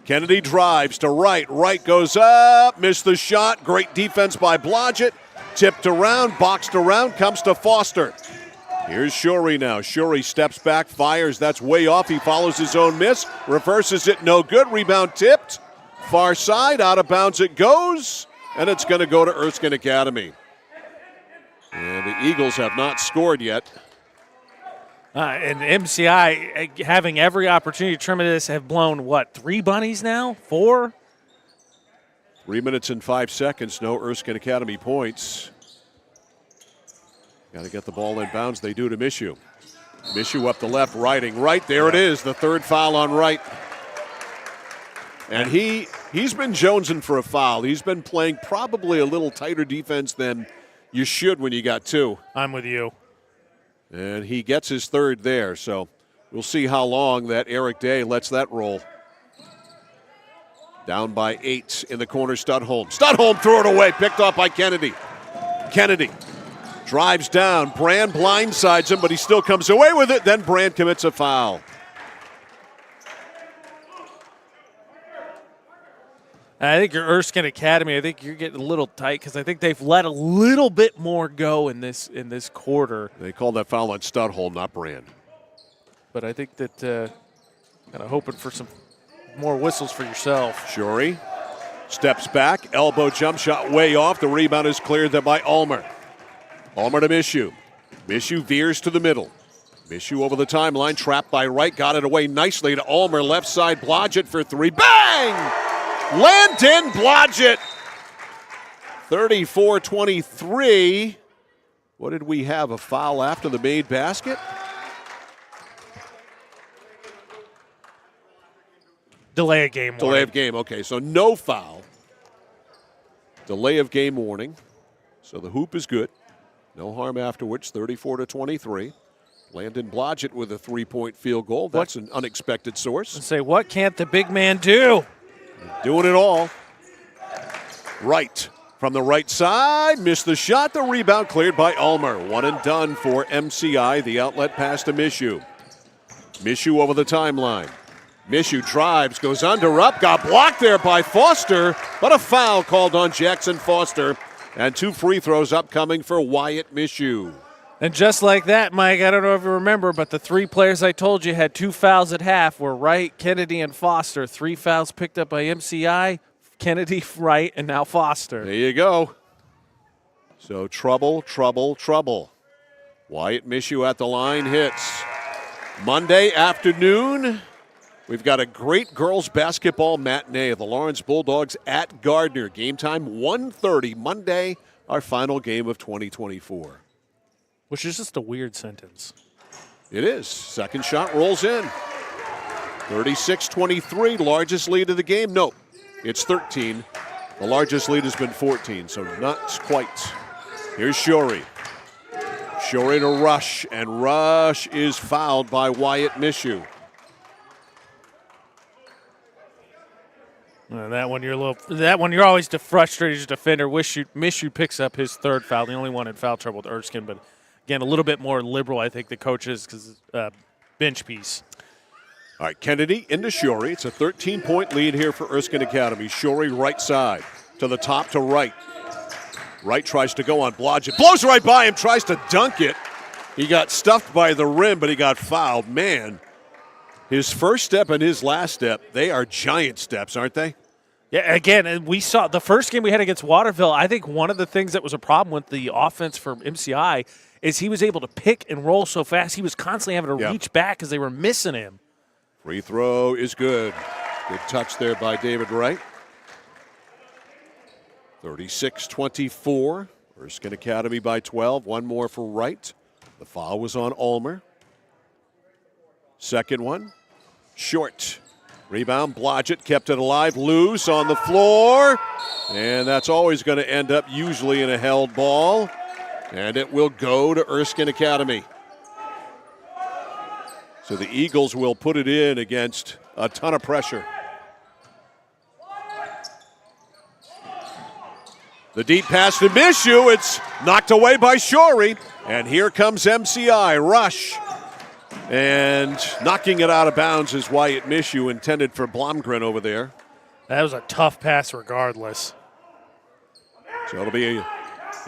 Kennedy drives to Wright. Wright goes up, missed the shot. Great defense by Blodgett. Tipped around, boxed around, comes to Foster. Here's Shorey now. Shorey steps back, fires. That's way off. He follows his own miss. Reverses it, no good. Rebound tipped. Far side, out of bounds it goes. And it's going to go to Erskine Academy. And the Eagles have not scored yet. And MCI, having every opportunity to trim this, have blown, what, 3 bunnies now? 4? 3 minutes and 5 seconds. No Erskine Academy points. Got to get the ball in bounds. They do to Mishu. Mishu up the left, riding right. There it is, the third foul on Wright. And he's been jonesing for a foul. He's been playing probably a little tighter defense than you should when you got 2. I'm with you. And he gets his third there. So we'll see how long that Eric Day lets that roll. Down by 8 in the corner, Studholm. Studholm threw it away, picked off by Kennedy. Kennedy drives down. Brand blindsides him, but he still comes away with it. Then Brand commits a foul. I think your Erskine Academy, I think you're getting a little tight because I think they've let a little bit more go in this quarter. They called that foul on Studholm, not Brand. But I think that kind of hoping for some more whistles for yourself. Shorey steps back, elbow jump shot way off. The rebound is cleared there by Ulmer. Ulmer to Mishu. Mishu veers to the middle. Mishu over the timeline, trapped by Wright, got it away nicely to Ulmer. Left side, Blodgett for 3. Bang! Landon Blodgett. 34-23. What did we have? A foul after the made basket? Delay of game warning. Delay of game, okay. So no foul. Delay of game warning. So the hoop is good. No harm afterwards, 34-23. Landon Blodgett with a 3-point field goal. That's an unexpected source. Say, what can't the big man do? Doing it all. Wright from the right side. Missed the shot. The rebound cleared by Ulmer. One and done for MCI. The outlet pass to Mishu. Mishu over the timeline. Mishu drives, goes under, up, got blocked there by Foster, but a foul called on Jackson Foster. And 2 free throws upcoming for Wyatt Mishu. And just like that, Mike, I don't know if you remember, but the 3 players I told you had 2 fouls at half were Wright, Kennedy, and Foster. 3 fouls picked up by MCI, Kennedy, Wright, and now Foster. There you go. So trouble, trouble, trouble. Wyatt Mishu at the line hits. Monday afternoon, we've got a great girls basketball matinee. The Lawrence Bulldogs at Gardner. Game time 1:30 Monday, our final game of 2024. Which is just a weird sentence. It is. Second shot rolls in. 36-23, largest lead of the game. No, it's 13. The largest lead has been 14, so not quite. Here's Shorey. Shorey to Rush, and Rush is fouled by Wyatt Mishu. That one you're always frustrated as a defender. Mishu picks up his 3rd foul. The only one in foul trouble with Erskine, but again, a little bit more liberal, I think, the coach is because bench piece. All right, Kennedy into Shorey. It's a 13-point lead here for Erskine Academy. Shorey right side to the top to Wright. Wright tries to go on Blodgett. Blows right by him, tries to dunk it. He got stuffed by the rim, but he got fouled. Man, his first step and his last step, they are giant steps, aren't they? Yeah, again, we saw the first game we had against Waterville. I think one of the things that was a problem with the offense for MCI is he was able to pick and roll so fast. He was constantly having to reach back because they were missing him. Free throw is good. Good touch there by David Wright. 36-24. Erskine Academy by 12. One more for Wright. The foul was on Ulmer. Second one. Short. Rebound. Blodgett kept it alive. Loose on the floor. And that's always going to end up usually in a held ball. And it will go to Erskine Academy. So the Eagles will put it in against a ton of pressure. The deep pass to Mishu. It's knocked away by Shorey. And here comes MCI. Rush. And knocking it out of bounds is Wyatt Mishu, intended for Blomgren over there. That was a tough pass regardless. So it'll be an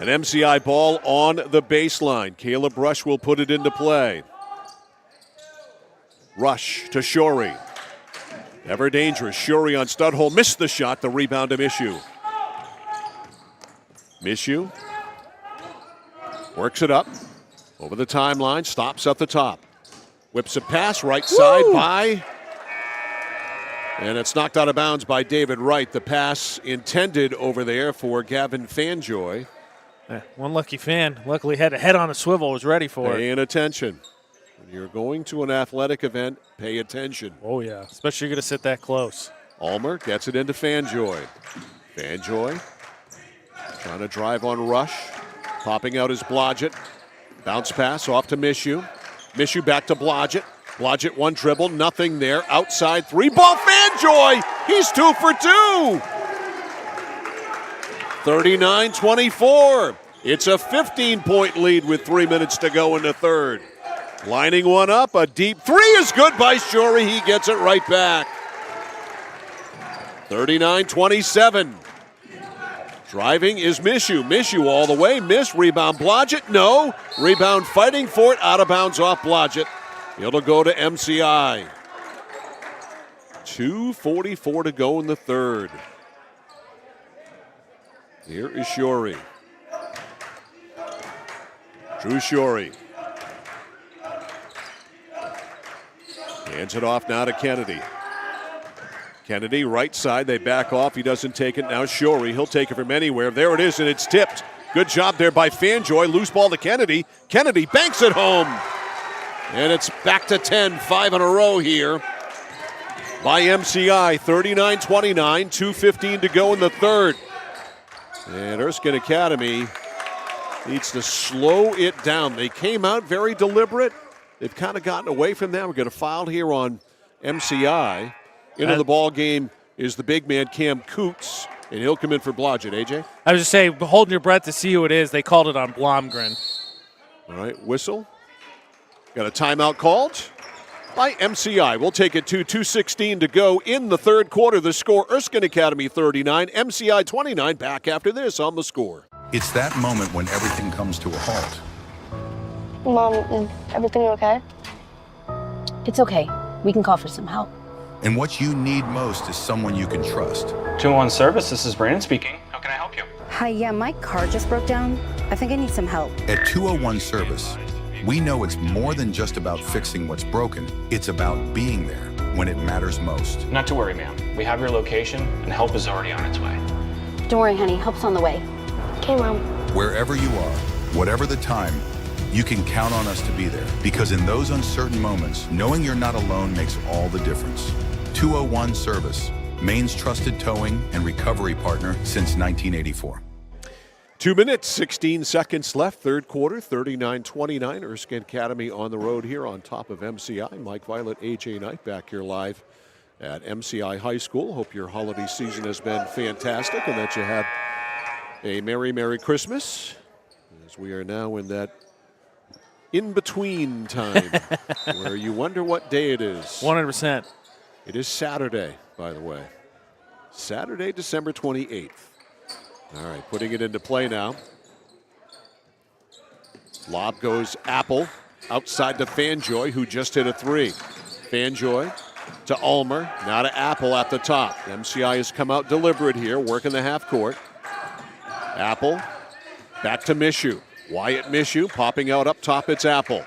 MCI ball on the baseline. Caleb Rush will put it into play. Rush to Shorey. Ever dangerous. Shorey on stud hole. Missed the shot. The rebound to Mishu. Mishu works it up over the timeline, stops at the top. Whips a pass right side by, and it's knocked out of bounds by David Wright. The pass intended over there for Gavin Fanjoy. One lucky fan. Luckily had a head on a swivel, was ready for it. Paying attention. When you're going to an athletic event, pay attention. Oh, yeah, especially you're going to sit that close. Ulmer gets it into Fanjoy. Fanjoy trying to drive on Rush. Popping out his Blodgett. Bounce pass off to Mishu. Mishu back to Blodgett. Blodgett one dribble, nothing there. Outside 3-ball Fanjoy. He's 2 for 2. 39-24. It's a 15-point lead with 3 minutes to go in the third. Lining one up, a deep 3 is good by Shorey. He gets it right back. 39-27. Driving is Mishu. Mishu all the way. Miss. Rebound Blodgett. No. Rebound fighting for it. Out of bounds off Blodgett. It'll go to MCI. 2:44 to go in the third. Here is Shorey. Drew Shorey. Hands it off now to Kennedy. Kennedy, right side, they back off. He doesn't take it. Now Shorey, he'll take it from anywhere. There it is, and it's tipped. Good job there by Fanjoy. Loose ball to Kennedy. Kennedy banks it home. And it's back to 10, 5 in a row here by MCI. 39-29, 2:15 to go in the third. And Erskine Academy needs to slow it down. They came out very deliberate. They've kind of gotten away from that. We're going to foul here on MCI. Into the ball game is the big man Cam Coots, and he'll come in for Blodgett. AJ? I was just saying, holding your breath to see who it is. They called it on Blomgren. All right, whistle. Got a timeout called. by MCI. We'll take it to 2:16 to go in the third quarter. The score, Erskine Academy 39, MCI 29. Back after this on The Score. It's that moment when everything comes to a halt. Mom, is everything okay? It's okay. We can call for some help. And what you need most is someone you can trust. 201 Service, this is Brandon speaking. How can I help you? Hi, yeah, my car just broke down. I think I need some help. At 201 Service, we know it's more than just about fixing what's broken. It's about being there when it matters most. Not to worry, ma'am. We have your location, and help is already on its way. Don't worry, honey. Help's on the way. Okay, Mom. Wherever you are, whatever the time, you can count on us to be there. Because in those uncertain moments, knowing you're not alone makes all the difference. 201 Service, Maine's trusted towing and recovery partner since 1984. 2 minutes, 16 seconds left, third quarter, 39-29. Erskine Academy on the road here on top of MCI. Mike Violet, AJ Knight back here live at MCI High School. Hope your holiday season has been fantastic and that you had a Merry, Merry Christmas. As we are now in that in-between time where you wonder what day it is. 100%. It is Saturday, by the way. Saturday, December 28th. All right, putting it into play now. Lob goes Apple outside to Fanjoy, who just hit a three. Fanjoy to Ulmer, now to Apple at the top. MCI has come out deliberate here, working the half court. Apple back to Mishu. Wyatt Mishu popping out up top. It's Apple.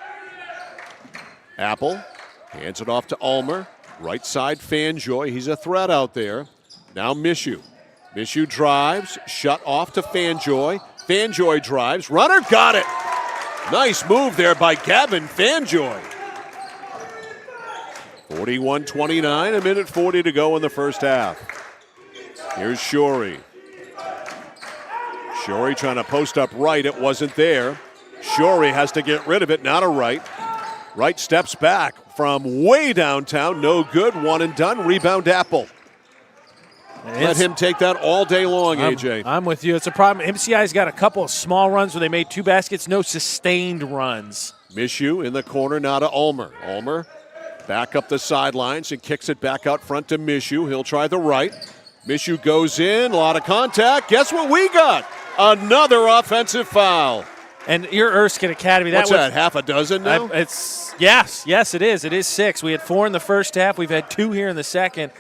Apple hands it off to Ulmer. Right side Fanjoy. He's a threat out there. Now Mishu. Mishu drives. Shut off to Fanjoy. Fanjoy drives. Runner got it. Nice move there by Gavin Fanjoy. 41-29. A minute 40 to go in the first half. Here's Shorey. Shorey trying to post up right. It wasn't there. Shorey has to get rid of it. Now to Wright. Wright steps back from way downtown. No good. One and done. Rebound Apple. Let him take that all day long, AJ. I'm with you. It's a problem. MCI's got a couple of small runs where they made two baskets, no sustained runs. Mishu in the corner now to Ulmer. Ulmer back up the sidelines and kicks it back out front to Mishu. He'll try the right. Mishu goes in. A lot of contact. Guess what we got? Another offensive foul. And your Erskine Academy. What's that, half a dozen now? Yes, it is. It is 6. We had 4 in the first half. We've had 2 here in the second.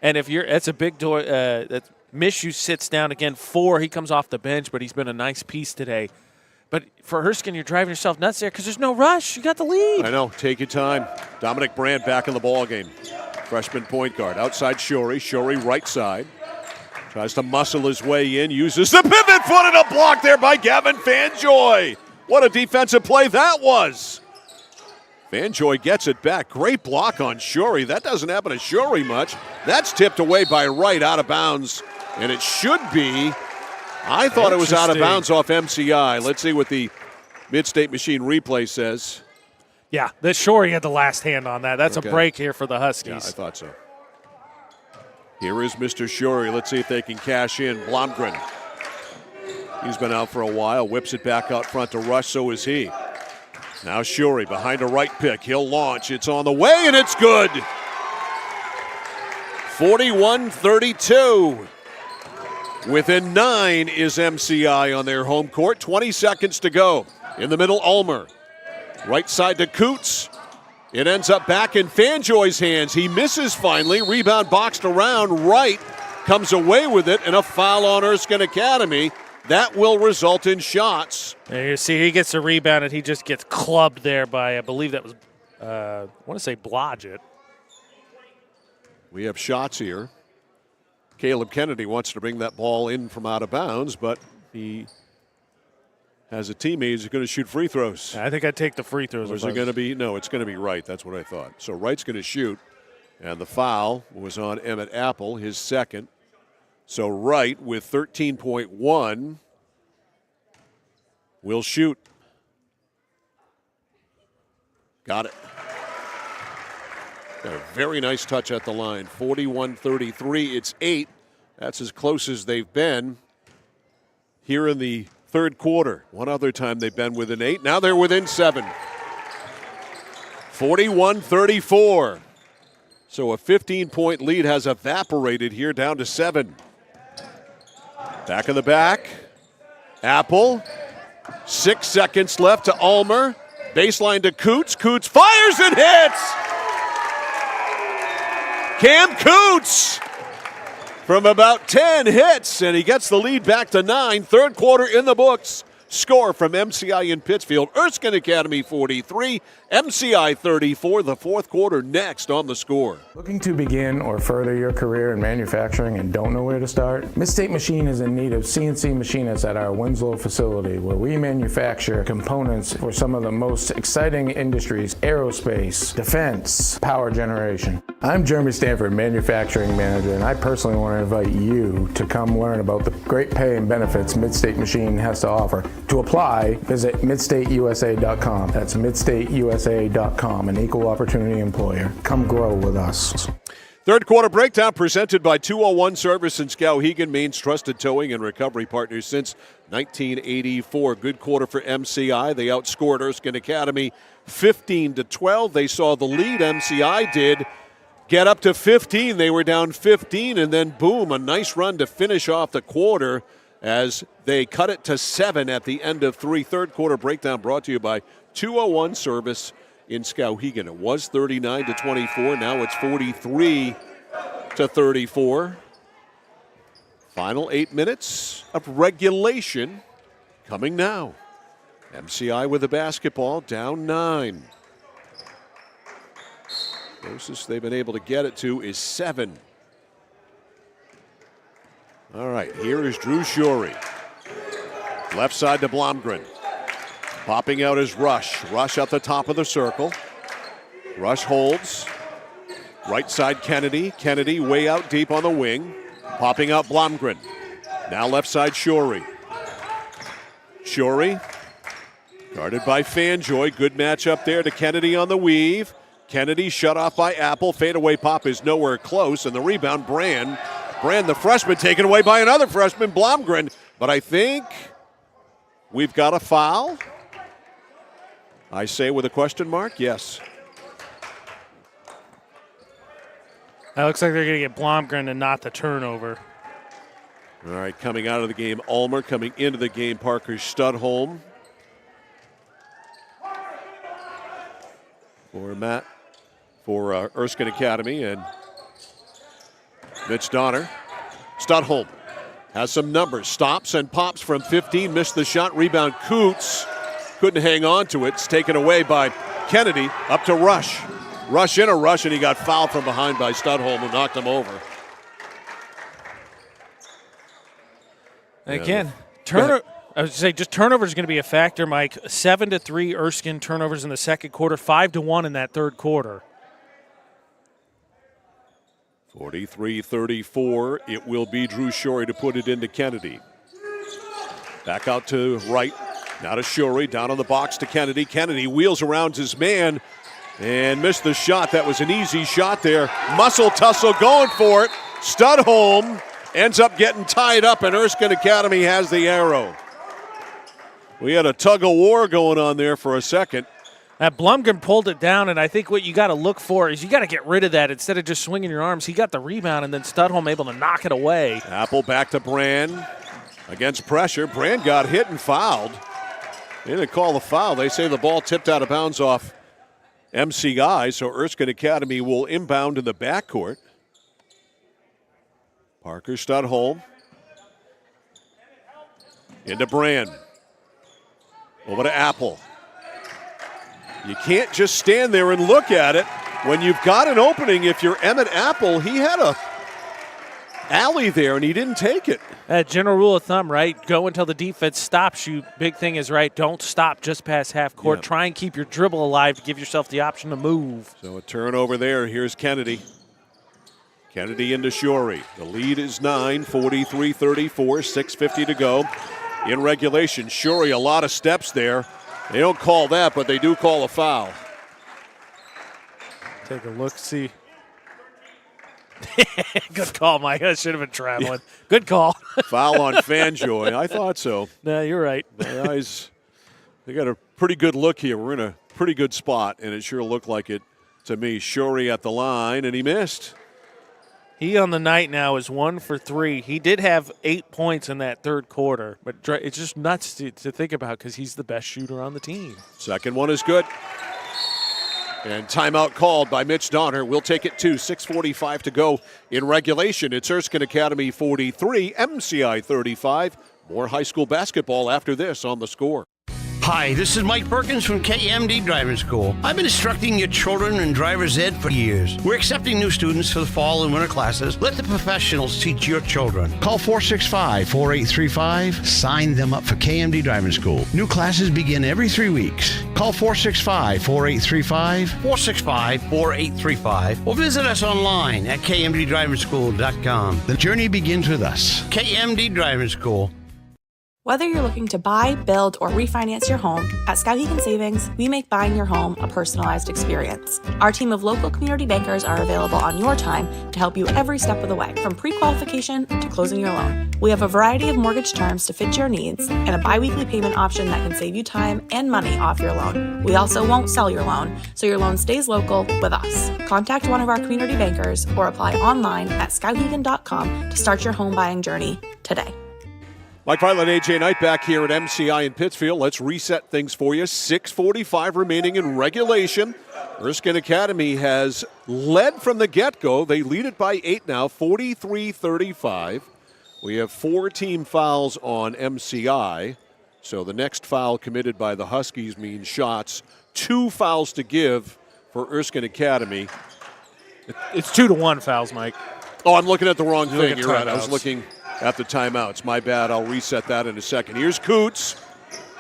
And that's a big door. That Mishu sits down again. 4. He comes off the bench, but he's been a nice piece today. But for Erskine, you're driving yourself nuts there because there's no rush. You got the lead. I know. Take your time. Dominic Brandt back in the ballgame. Freshman point guard. Outside Shorey. Shorey right side. Tries to muscle his way in. Uses the pivot foot and a block there by Gavin Fanjoy. What a defensive play that was. Fanjoy gets it back. Great block on Shorey. That doesn't happen to Shorey much. That's tipped away by Wright out of bounds. And it should be. I thought it was out of bounds off MCI. Let's see what the Mid-State Machine replay says. Yeah, the Shorey had the last hand on that. That's okay. A break here for the Huskies. Yeah, I thought so. Here is Mr. Shorey. Let's see if they can cash in. Blomgren. He's been out for a while. Whips it back out front to Rush. So is he. Now Shorey behind a right pick. He'll launch. It's on the way, and it's good. 41-32. Within 9 is MCI on their home court. 20 seconds to go. In the middle, Ulmer. Right side to Coots. It ends up back in Fanjoy's hands. He misses finally. Rebound boxed around. Wright comes away with it, and a foul on Erskine Academy. That will result in shots. There you see, he gets a rebound, and he just gets clubbed there by, I believe that was, I want to say Blodgett. We have shots here. Caleb Kennedy wants to bring that ball in from out of bounds, but he has a teammate who's going to shoot free throws. I think I'd take the free throws. Or is it going to be? No, it's going to be Wright. That's what I thought. So Wright's going to shoot, and the foul was on Emmett Apple, his second. So Wright with 13.1 will shoot. Got it. Got a very nice touch at the line. 41-33. It's 8. That's as close as they've been here in the third quarter. One other time they've been within 8. Now they're within 7. 41-34. So a 15-point lead has evaporated here down to 7. Back in the back. Apple. 6 seconds left to Ulmer. Baseline to Coots. Coots fires and hits! Cam Coots from about 10 hits, and he gets the lead back to 9. Third quarter in the books. Score from MCI in Pittsfield. Erskine Academy 43, MCI 34. The fourth quarter next on the Score. Looking to begin or further your career in manufacturing and don't know where to start? Mid-State Machine is in need of CNC machinists at our Winslow facility, where we manufacture components for some of the most exciting industries: aerospace, defense, power generation. I'm Jeremy Stanford, manufacturing manager, and I personally want to invite you to come learn about the great pay and benefits Mid-State Machine has to offer. To apply, visit midstateusa.com. That's midstateusa.com, an equal opportunity employer. Come grow with us. Third quarter breakdown presented by 201 Service in Skowhegan, Maine's trusted towing and recovery partner since 1984. Good quarter for MCI. They outscored Erskine Academy 15-12. They saw the lead, MCI did, get up to 15. They were down 15, and then boom, a nice run to finish off the quarter as they cut it to 7 at the end of 3. Third quarter breakdown brought to you by 201 Service in Skowhegan. It was 39-24. Now it's 43-34. Final 8 minutes of regulation coming now. MCI with the basketball, down 9. Closest they've been able to get it to is 7. All right, here is Drew Shorey. Left side to Blomgren. Popping out is Rush. Rush at the top of the circle. Rush holds. Right side Kennedy. Kennedy way out deep on the wing. Popping out Blomgren. Now left side Shorey. Shorey guarded by Fanjoy. Good matchup there to Kennedy on the weave. Kennedy shut off by Apple. Fadeaway pop is nowhere close. And the rebound, Brand, the freshman, taken away by another freshman, Blomgren. But I think we've got a foul. I say with a question mark, yes. It looks like they're going to get Blomgren and not the turnover. All right, coming out of the game, Ulmer. Coming into the game, Parker Studholm. For Erskine Academy, and Mitch Donner. Studholm has some numbers. Stops and pops from 15. Missed the shot. Rebound, Coots. Couldn't hang on to it. It's taken away by Kennedy. Up to Rush. Rush in a rush, and he got fouled from behind by Studholm, who knocked him over. Again, I was say just turnovers are going to be a factor, Mike. 7-3 Erskine turnovers in the second quarter, 5-1 in that third quarter. 43-34. It will be Drew Shorey to put it into Kennedy. Back out to right. Now to Shorey. Down on the box to Kennedy. Kennedy wheels around his man and missed the shot. That was an easy shot there. Muscle tussle going for it. Studholm ends up getting tied up, and Erskine Academy has the arrow. We had a tug of war going on there for a second. Blomgren pulled it down, and I think what you got to look for is you got to get rid of that instead of just swinging your arms. He got the rebound, and then Studholm able to knock it away. Apple back to Brand against pressure. Brand got hit and fouled. They didn't call the foul. They say the ball tipped out of bounds off MCI, so Erskine Academy will inbound in the backcourt. Parker Studholm into Brand. Over to Apple. You can't just stand there and look at it. When you've got an opening, if you're Emmett Apple, he had a alley there and he didn't take it. General rule of thumb, right? Go until the defense stops you. Big thing is, right, don't stop just past half court. Yeah. Try and keep your dribble alive to give yourself the option to move. So a turnover there. Here's Kennedy. Kennedy into Shorey. The lead is 9, 43-34, 6:50 to go in regulation. Shorey, a lot of steps there. They don't call that, but they do call a foul. Take a look, see. Good call, Mike. I should have been traveling. Yeah. Good call. Foul on Fanjoy. I thought so. No, you're right. My eyes, they got a pretty good look here. We're in a pretty good spot, and it sure looked like it to me. Shorey at the line, and he missed. He on the night now is 1 for 3. He did have 8 points in that third quarter, but it's just nuts to think about because he's the best shooter on the team. Second one is good. And timeout called by Mitch Donner. We'll take it to 6:45 to go in regulation. It's Erskine Academy 43, MCI 35. More high school basketball after this on The Score. Hi, this is Mike Perkins from KMD Driving School. I've been instructing your children in driver's ed for years. We're accepting new students for the fall and winter classes. Let the professionals teach your children. Call 465-4835. Sign them up for KMD Driving School. New classes begin every 3 weeks. Call 465-4835, 465-4835, or visit us online at kmddrivingschool.com. The journey begins with us. KMD Driving School. Whether you're looking to buy, build, or refinance your home, at Skowhegan Savings, we make buying your home a personalized experience. Our team of local community bankers are available on your time to help you every step of the way, from pre-qualification to closing your loan. We have a variety of mortgage terms to fit your needs and a bi-weekly payment option that can save you time and money off your loan. We also won't sell your loan, so your loan stays local with us. Contact one of our community bankers or apply online at skowhegan.com to start your home buying journey today. Mike Violet, AJ Knight back here at MCI in Pittsfield. Let's reset things for you. 6:45 remaining in regulation. Erskine Academy has led from the get-go. They lead it by 8 now, 43-35. We have 4 team fouls on MCI. So the next foul committed by the Huskies means shots. 2 fouls to give for Erskine Academy. It's 2-1 fouls, Mike. Oh, I'm looking at the wrong thing. You're right. I was timeouts. looking at the timeouts. My bad. I'll reset that in a second. Here's Coots.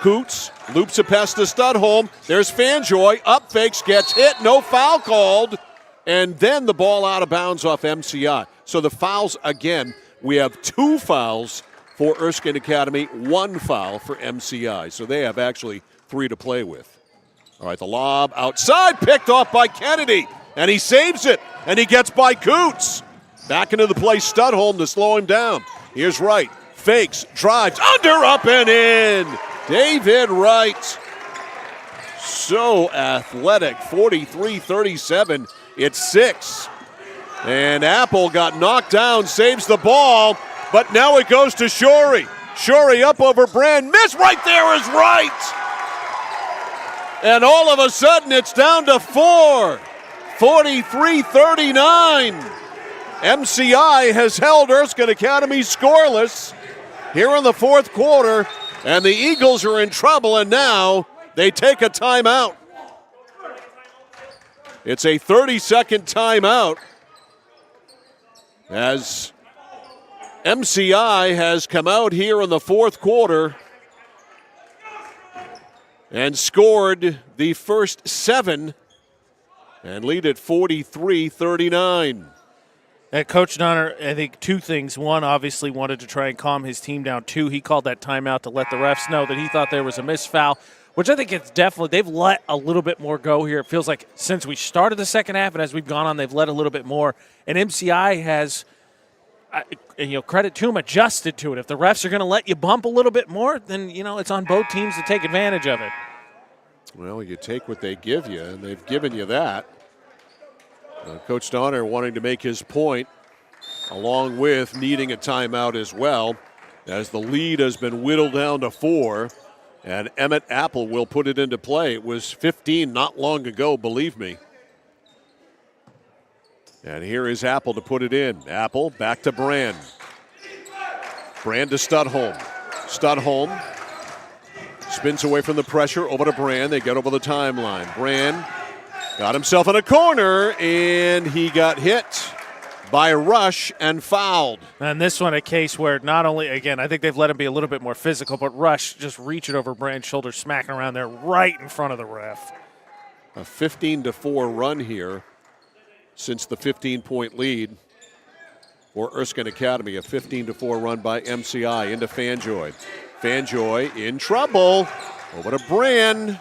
Coots loops a pass to Studholm. There's Fanjoy. Up fakes, gets hit. No foul called. And then the ball out of bounds off MCI. So the fouls again. We have 2 fouls for Erskine Academy, 1 foul for MCI. So they have actually 3 to play with. All right, the lob outside, picked off by Kennedy. And he saves it. And he gets by Coots. Back into the play, Studholm to slow him down. Here's Wright. Fakes, drives, under, up, and in. David Wright. So athletic. 43-37. It's 6. And Apple got knocked down, saves the ball, but now it goes to Shorey. Shorey up over Brand. Miss right there is Wright. And all of a sudden it's down to 4. 43-39. MCI has held Erskine Academy scoreless here in the fourth quarter, and the Eagles are in trouble, and now they take a timeout. It's a 30-second timeout as MCI has come out here in the fourth quarter and scored the first 7 and lead at 43-39. Coach Donner, I think 2 things. 1, obviously wanted to try and calm his team down. 2, he called that timeout to let the refs know that he thought there was a missed foul, which I think it's definitely, they've let a little bit more go here. It feels like since we started the second half and as we've gone on, they've let a little bit more. And MCI has, credit to him, adjusted to it. If the refs are going to let you bump a little bit more, then, it's on both teams to take advantage of it. Well, you take what they give you, and they've given you that. Coach Donner wanting to make his point, along with needing a timeout as well, as the lead has been whittled down to 4, and Emmett Apple will put it into play. It was 15 not long ago, believe me. And here is Apple to put it in. Apple back to Brand. Brand to Studholm. Studholm spins away from the pressure, over to Brand. They get over the timeline. Brand got himself in a corner, and he got hit by Rush and fouled. And this one a case where not only, again, I think they've let him be a little bit more physical, but Rush just reaching over Brand's shoulder, smacking around there right in front of the ref. A 15-4 run here since the 15-point lead for Erskine Academy. A 15-4 run by MCI into Fanjoy. Fanjoy in trouble. Over to Brand.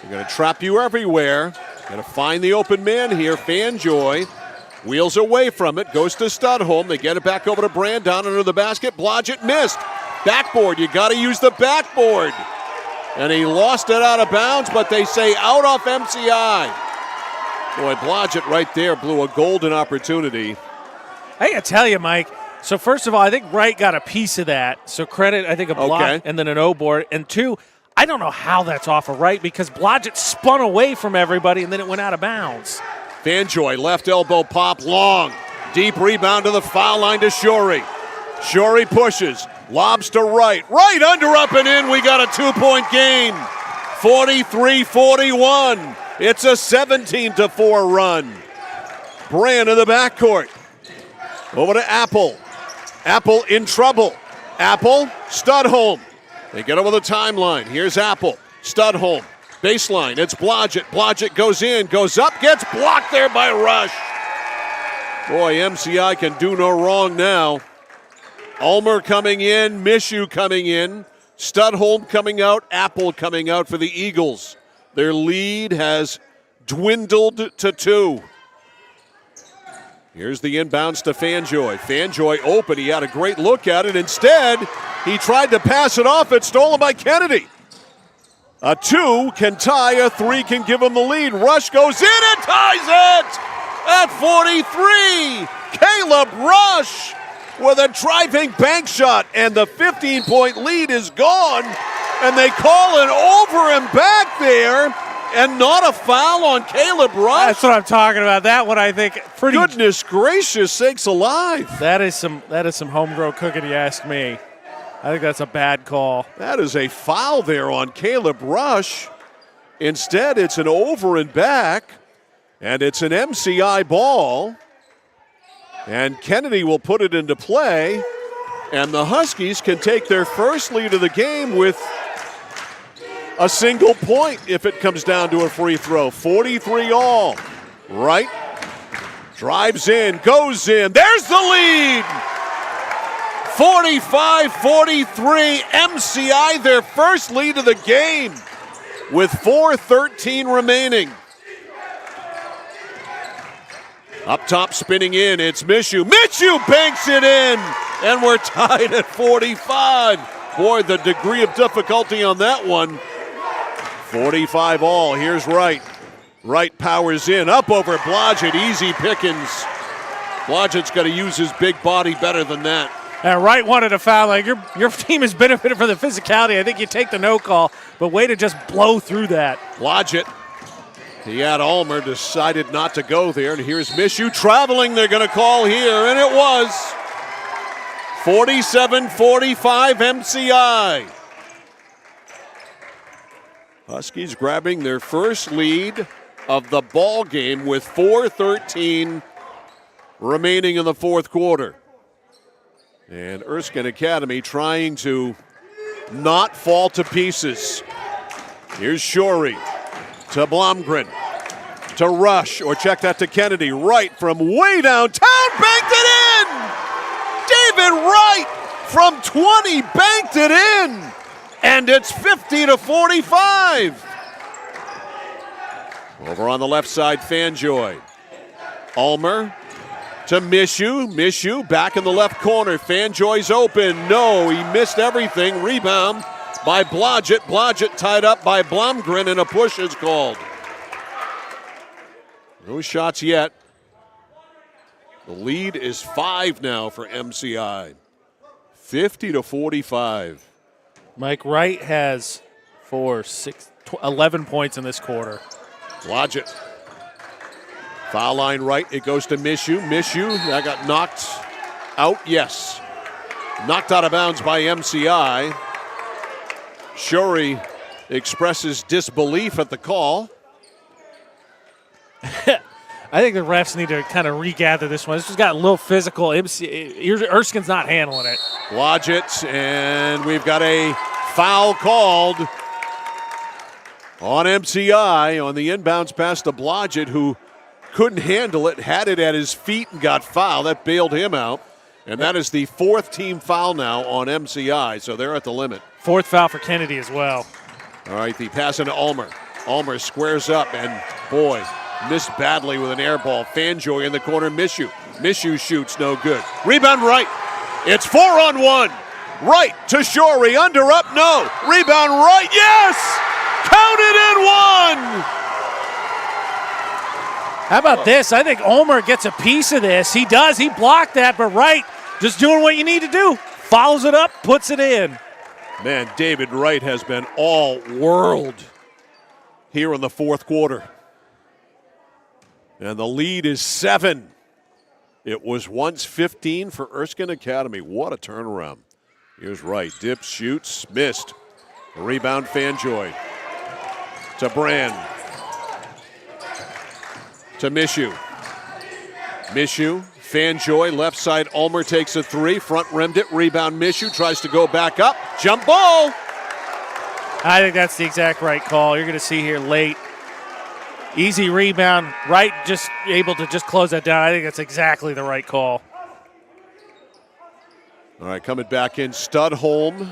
They're going to trap you everywhere. Going to find the open man here. Fanjoy wheels away from it. Goes to Studholm. They get it back over to Brand. Down under the basket. Blodgett missed. Backboard. You got to use the backboard. And he lost it out of bounds, but they say out off MCI. Boy, Blodgett right there blew a golden opportunity. I gotta tell you, Mike. So first of all, I think Wright got a piece of that. So credit, I think, a block and then an O board. And two, I don't know how that's off of Wright because Blodgett spun away from everybody and then it went out of bounds. Fanjoy, left elbow pop, long. Deep rebound to the foul line to Shorey. Shorey pushes, lobs to Wright. Wright under, up, and in. We got a 2-point game. 43-41. It's a 17-4 run. Brand in the backcourt. Over to Apple. Apple in trouble. Apple, Studholm. They get over the timeline. Here's Apple. Studholm. Baseline. It's Blodgett. Blodgett goes in, goes up, gets blocked there by Rush. Boy, MCI can do no wrong now. Ulmer coming in, Mishu coming in, Studholm coming out, Apple coming out for the Eagles. Their lead has dwindled to 2. Here's the inbounds to Fanjoy. Fanjoy open. He had a great look at it. Instead, he tried to pass it off. It's stolen by Kennedy. A 2 can tie. A 3 can give him the lead. Rush goes in and ties it at 43. Caleb Rush with a driving bank shot. And the 15-point lead is gone. And they call an over and back there. And not a foul on Caleb Rush. That's what I'm talking about. That one, I think, pretty. Goodness gracious sakes alive. That is some homegrown cooking, you ask me. I think that's a bad call. That is a foul there on Caleb Rush. Instead, it's an over and back, and it's an MCI ball. And Kennedy will put it into play, and the Huskies can take their first lead of the game with a single point if it comes down to a free throw. 43 all. Wright drives in, goes in. There's the lead. 45-43. MCI their first lead of the game with 4:13 remaining. Up top, spinning in, it's Mishu. Mishu banks it in, and we're tied at 45. Boy, the degree of difficulty on that one. 45 all. Here's Wright. Wright powers in, up over Blodgett. Easy pickings. Blodgett's got to use his big body better than that. Wright wanted a foul. Like your team has benefited from the physicality. I think you take the no call, but way to just blow through that. Blodgett. He had Ulmer, decided not to go there, and here's Mishu traveling. They're going to call here, and it was 47-45 MCI. Huskies grabbing their first lead of the ball game with 4:13 remaining in the fourth quarter. And Erskine Academy trying to not fall to pieces. Here's Shorey to Blomgren to Rush, or check that to Kennedy. Wright from way downtown, banked it in! David Wright from 20 banked it in! And it's 50-45. Over on the left side, Fanjoy. Ulmer to Mishu. Mishu back in the left corner. Fanjoy's open. No, he missed everything. Rebound by Blodgett. Blodgett tied up by Blomgren, and a push is called. No shots yet. The lead is 5 now for MCI. 50-45. Mike, Wright has 11 points in this quarter. Blodgett. Foul line right. It goes to Mishu. Mishu, that got knocked out. Yes. Knocked out of bounds by MCI. Shorey expresses disbelief at the call. I think the refs need to kind of regather this one. This just got a little physical. Erskine's not handling it. Blodgett, and we've got a foul called on MCI on the inbounds pass to Blodgett, who couldn't handle it, had it at his feet and got fouled. That bailed him out. And that is the 4th team foul now on MCI, so they're at the limit. 4th foul for Kennedy as well. All right, the pass into Ulmer. Ulmer squares up, and boy, missed badly with an air ball. Fanjoy in the corner, Mishu. Mishu shoots, no good. Rebound right. It's 4-on-1. Right to Shorey, under up, no. Rebound right, yes! Counted in one! How about this? I think Ulmer gets a piece of this. He does. He blocked that, but Wright just doing what you need to do. Follows it up, puts it in. Man, David Wright has been all world here in the fourth quarter. And the lead is 7. It was once 15 for Erskine Academy. What a turnaround. Here's Wright. Dips, shoots, missed. Rebound, Fanjoy. To Brand. To Mishu. Mishu, Fanjoy, left side. Ulmer takes a 3. Front rimmed it. Rebound, Mishu. Tries to go back up. Jump ball. I think that's the exact right call. You're going to see here late. Easy rebound. Wright just able to just close that down. I think that's exactly the right call. All right, coming back in, Studholm.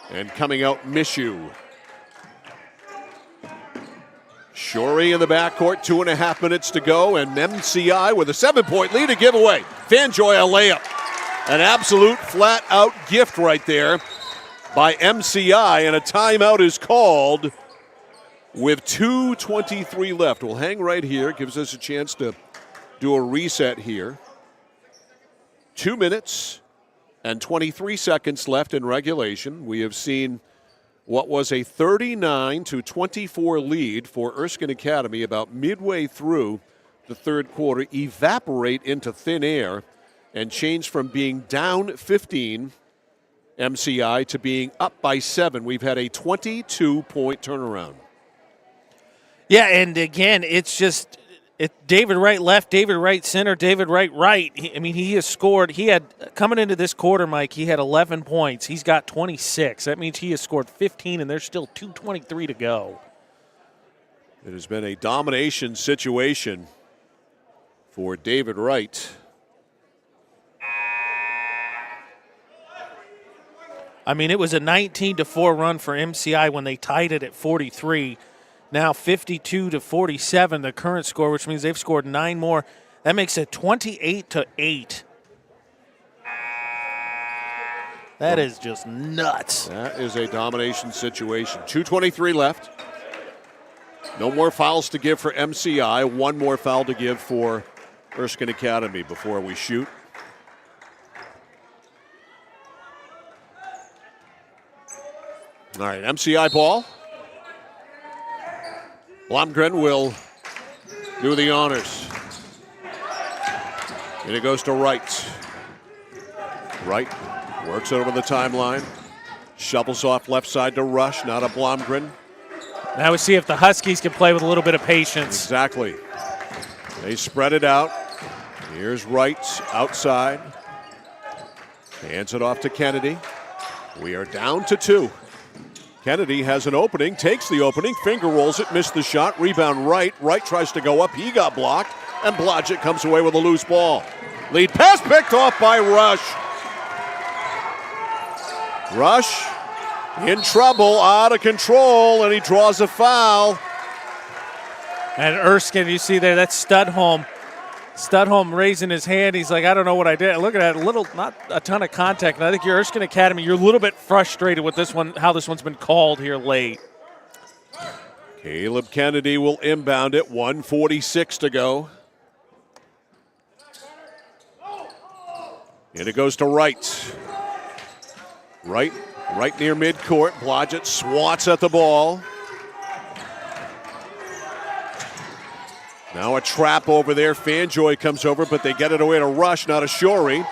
And coming out, Mishu. Shorey in the backcourt, 2.5 minutes to go, and MCI with a 7-point lead to give away. Fanjoy a layup. An absolute flat-out gift right there by MCI, and a timeout is called with 2:23 left. We'll hang right here. Gives us a chance to do a reset here. 2 minutes and 23 seconds left in regulation. We have seen what was a 39-24 lead for Erskine Academy about midway through the third quarter evaporate into thin air and change from being down 15 MCI to being up by 7. We've had a 22-point turnaround. Yeah, and again, it's just David Wright left, David Wright center, David Wright right. He has scored. He had, coming into this quarter, Mike, he had 11 points. He's got 26. That means he has scored 15, and there's still 2:23 to go. It has been a domination situation for David Wright. It was a 19-4 run for MCI when they tied it at 43. Now 52-47, the current score, which means they've scored 9 more. That makes it 28-8. That is just nuts. That is a domination situation. 2:23 left. No more fouls to give for MCI. 1 more foul to give for Erskine Academy before we shoot. All right, MCI ball. Blomgren will do the honors. And it goes to Wright. Wright works it over the timeline. Shovels off left side to Rush, not a Blomgren. Now we see if the Huskies can play with a little bit of patience. Exactly. They spread it out. Here's Wright outside. Hands it off to Kennedy. We are down to 2. Kennedy has an opening, takes the opening, finger rolls it, missed the shot, rebound Wright. Wright tries to go up, he got blocked, and Blodgett comes away with a loose ball. Lead pass picked off by Rush. Rush in trouble, out of control, and he draws a foul. And Erskine, you see there, that's Studholm. Studholm raising his hand. He's like, I don't know what I did. Look at that, not a ton of contact. And I think your Erskine Academy, you're a little bit frustrated with this one, how this one's been called here late. Caleb Kennedy will inbound it, 1:46 to go. And it goes to Wright. Right near midcourt. Blodgett swats at the ball. Now a trap over there. Fanjoy comes over, but they get it away to Rush, not a Shorey.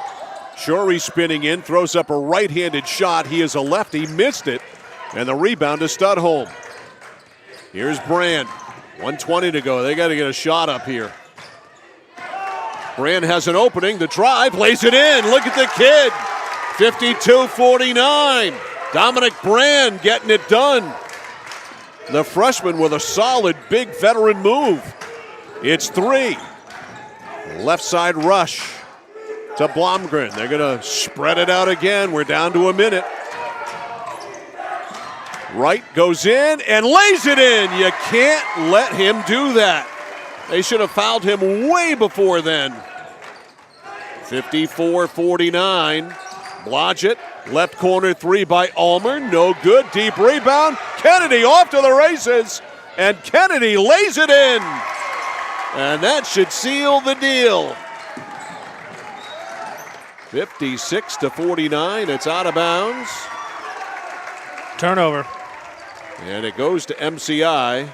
Shorey spinning in, throws up a right-handed shot. He is a lefty, missed it, and the rebound to Studholm. Here's Brand. 1:20 to go. They got to get a shot up here. Brand has an opening. The drive, lays it in. Look at the kid. 52-49. Dominic Brand getting it done. The freshman with a solid, big veteran move. It's 3. Left side Rush to Blomgren. They're going to spread it out again. We're down to a minute. Wright goes in and lays it in. You can't let him do that. They should have fouled him way before then. 54-49. Blodgett Left corner three by Ulmer. No good. Deep rebound. Kennedy off to the races. And Kennedy lays it in. And that should seal the deal. 56-49. It's out of bounds. Turnover. And it goes to MCI.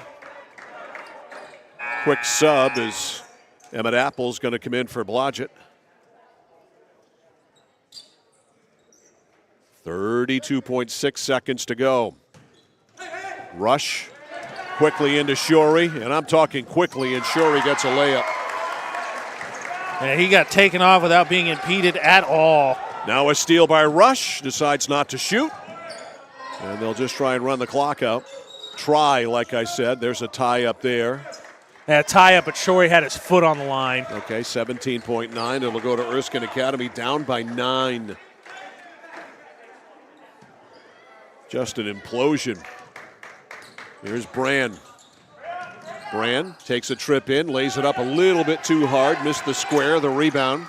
Quick sub as Emmett Apple's going to come in for Blodgett. 32.6 seconds to go. Rush quickly into Shorey, and I'm talking quickly, and Shorey gets a layup. And he got taken off without being impeded at all. Now a steal by Rush, decides not to shoot. And they'll just try and run the clock out. Try, like I said, there's a tie up there. Yeah, tie up, but Shorey had his foot on the line. Okay, 17.9. It'll go to Erskine Academy, down by 9. Just an implosion. Here's Brand. Brand takes a trip in, lays it up a little bit too hard, missed the square, the rebound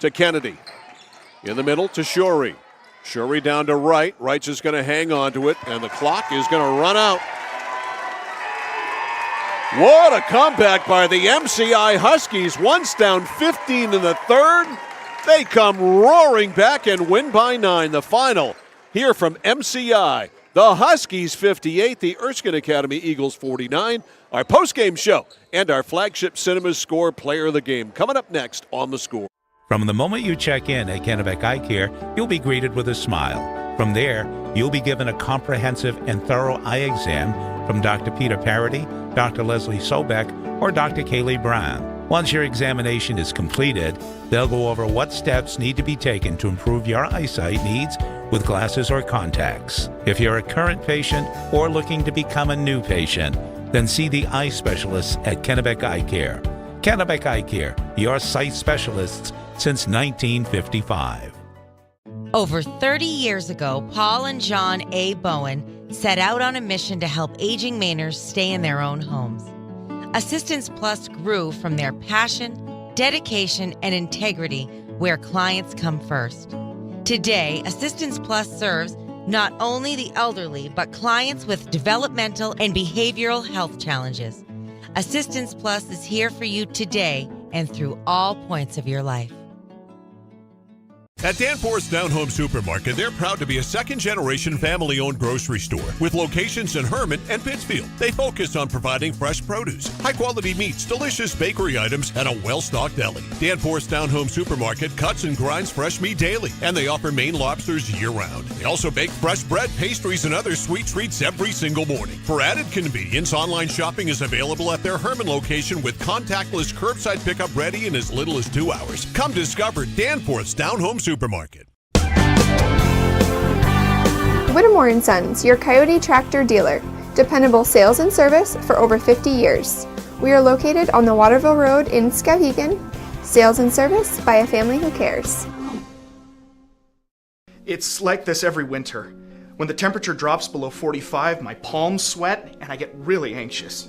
to Kennedy. In the middle to Shorey. Shorey down to Wright. Wright's just going to hang on to it, and the clock is going to run out. What a comeback by the MCI Huskies. Once down 15 in the third. They come roaring back and win by 9. The final here from MCI. The Huskies 58, the Erskine Academy Eagles 49. Our postgame show and our flagship Cinemas Score Player of the Game coming up next on The Score. From the moment you check in at Kennebec Eye Care, you'll be greeted with a smile. From there, you'll be given a comprehensive and thorough eye exam from Dr. Peter Parody, Dr. Leslie Sobeck, or Dr. Kaylee Brown. Once your examination is completed, they'll go over what steps need to be taken to improve your eyesight needs with glasses or contacts. If you're a current patient or looking to become a new patient, then see the eye specialists at Kennebec Eye Care. Kennebec Eye Care, your sight specialists since 1955. Over 30 years ago, Paul and John A. Bowen set out on a mission to help aging Mainers stay in their own homes. Assistance Plus grew from their passion, dedication, and integrity where clients come first. Today, Assistance Plus serves not only the elderly, but clients with developmental and behavioral health challenges. Assistance Plus is here for you today and through all points of your life. At Danforth's Down Home Supermarket, they're proud to be a second-generation family-owned grocery store with locations in Herman and Pittsfield. They focus on providing fresh produce, high-quality meats, delicious bakery items, and a well-stocked deli. Danforth's Down Home Supermarket cuts and grinds fresh meat daily, and they offer Maine lobsters year-round. They also bake fresh bread, pastries, and other sweet treats every single morning. For added convenience, online shopping is available at their Herman location with contactless curbside pickup ready in as little as 2 hours. Come discover Danforth's Down Home Supermarket. Whittemore & Sons, your Coyote tractor dealer. Dependable sales and service for over 50 years. We are located on the Waterville Road in Skowhegan. Sales and service by a family who cares. It's like this every winter. When the temperature drops below 45, my palms sweat and I get really anxious.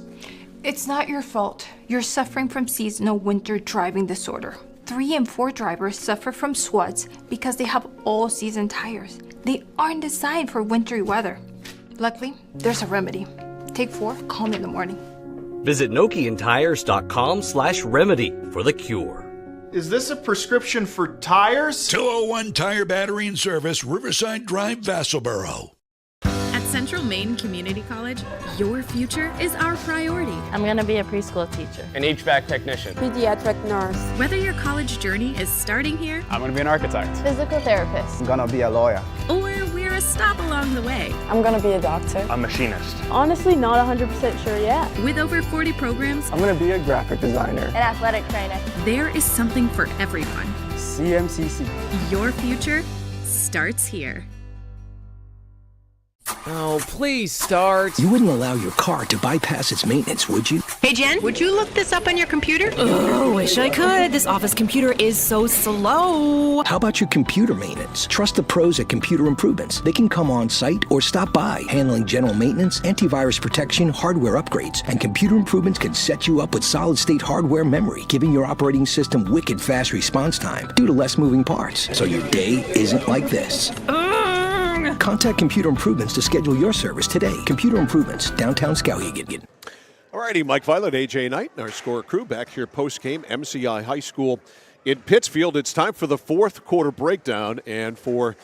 It's not your fault. You're suffering from seasonal winter driving disorder. 3 and 4 drivers suffer from SWUDs because they have all-season tires. They aren't designed for wintry weather. Luckily, there's a remedy. Take 4, call me in the morning. Visit NokianTires.com/remedy for the cure. Is this a prescription for tires? 201 Tire Battery and Service, Riverside Drive, Vassalboro. At Central Maine Community College, your future is our priority. I'm going to be a preschool teacher. An HVAC technician. Pediatric nurse. Whether your college journey is starting here, I'm going to be an architect. Physical therapist. I'm going to be a lawyer. Or we're a stop along the way. I'm going to be a doctor. A machinist. Honestly, not 100% sure yet. With over 40 programs, I'm going to be a graphic designer. An athletic trainer. There is something for everyone. CMCC. Your future starts here. Oh, please start. You wouldn't allow your car to bypass its maintenance, would you? Hey, Jen, would you look this up on your computer? Oh, wish I could. This office computer is so slow. How about your computer maintenance? Trust the pros at Computer Improvements. They can come on site or stop by, handling general maintenance, antivirus protection, hardware upgrades. And Computer Improvements can set you up with solid-state hardware memory, giving your operating system wicked fast response time due to less moving parts. So your day isn't like this. Contact Computer Improvements to schedule your service today. Computer Improvements, downtown Skowhegan. All righty, Mike Violet, AJ Knight, and our score crew back here post-game, MCI High School in Pittsfield. It's time for the fourth quarter breakdown, and for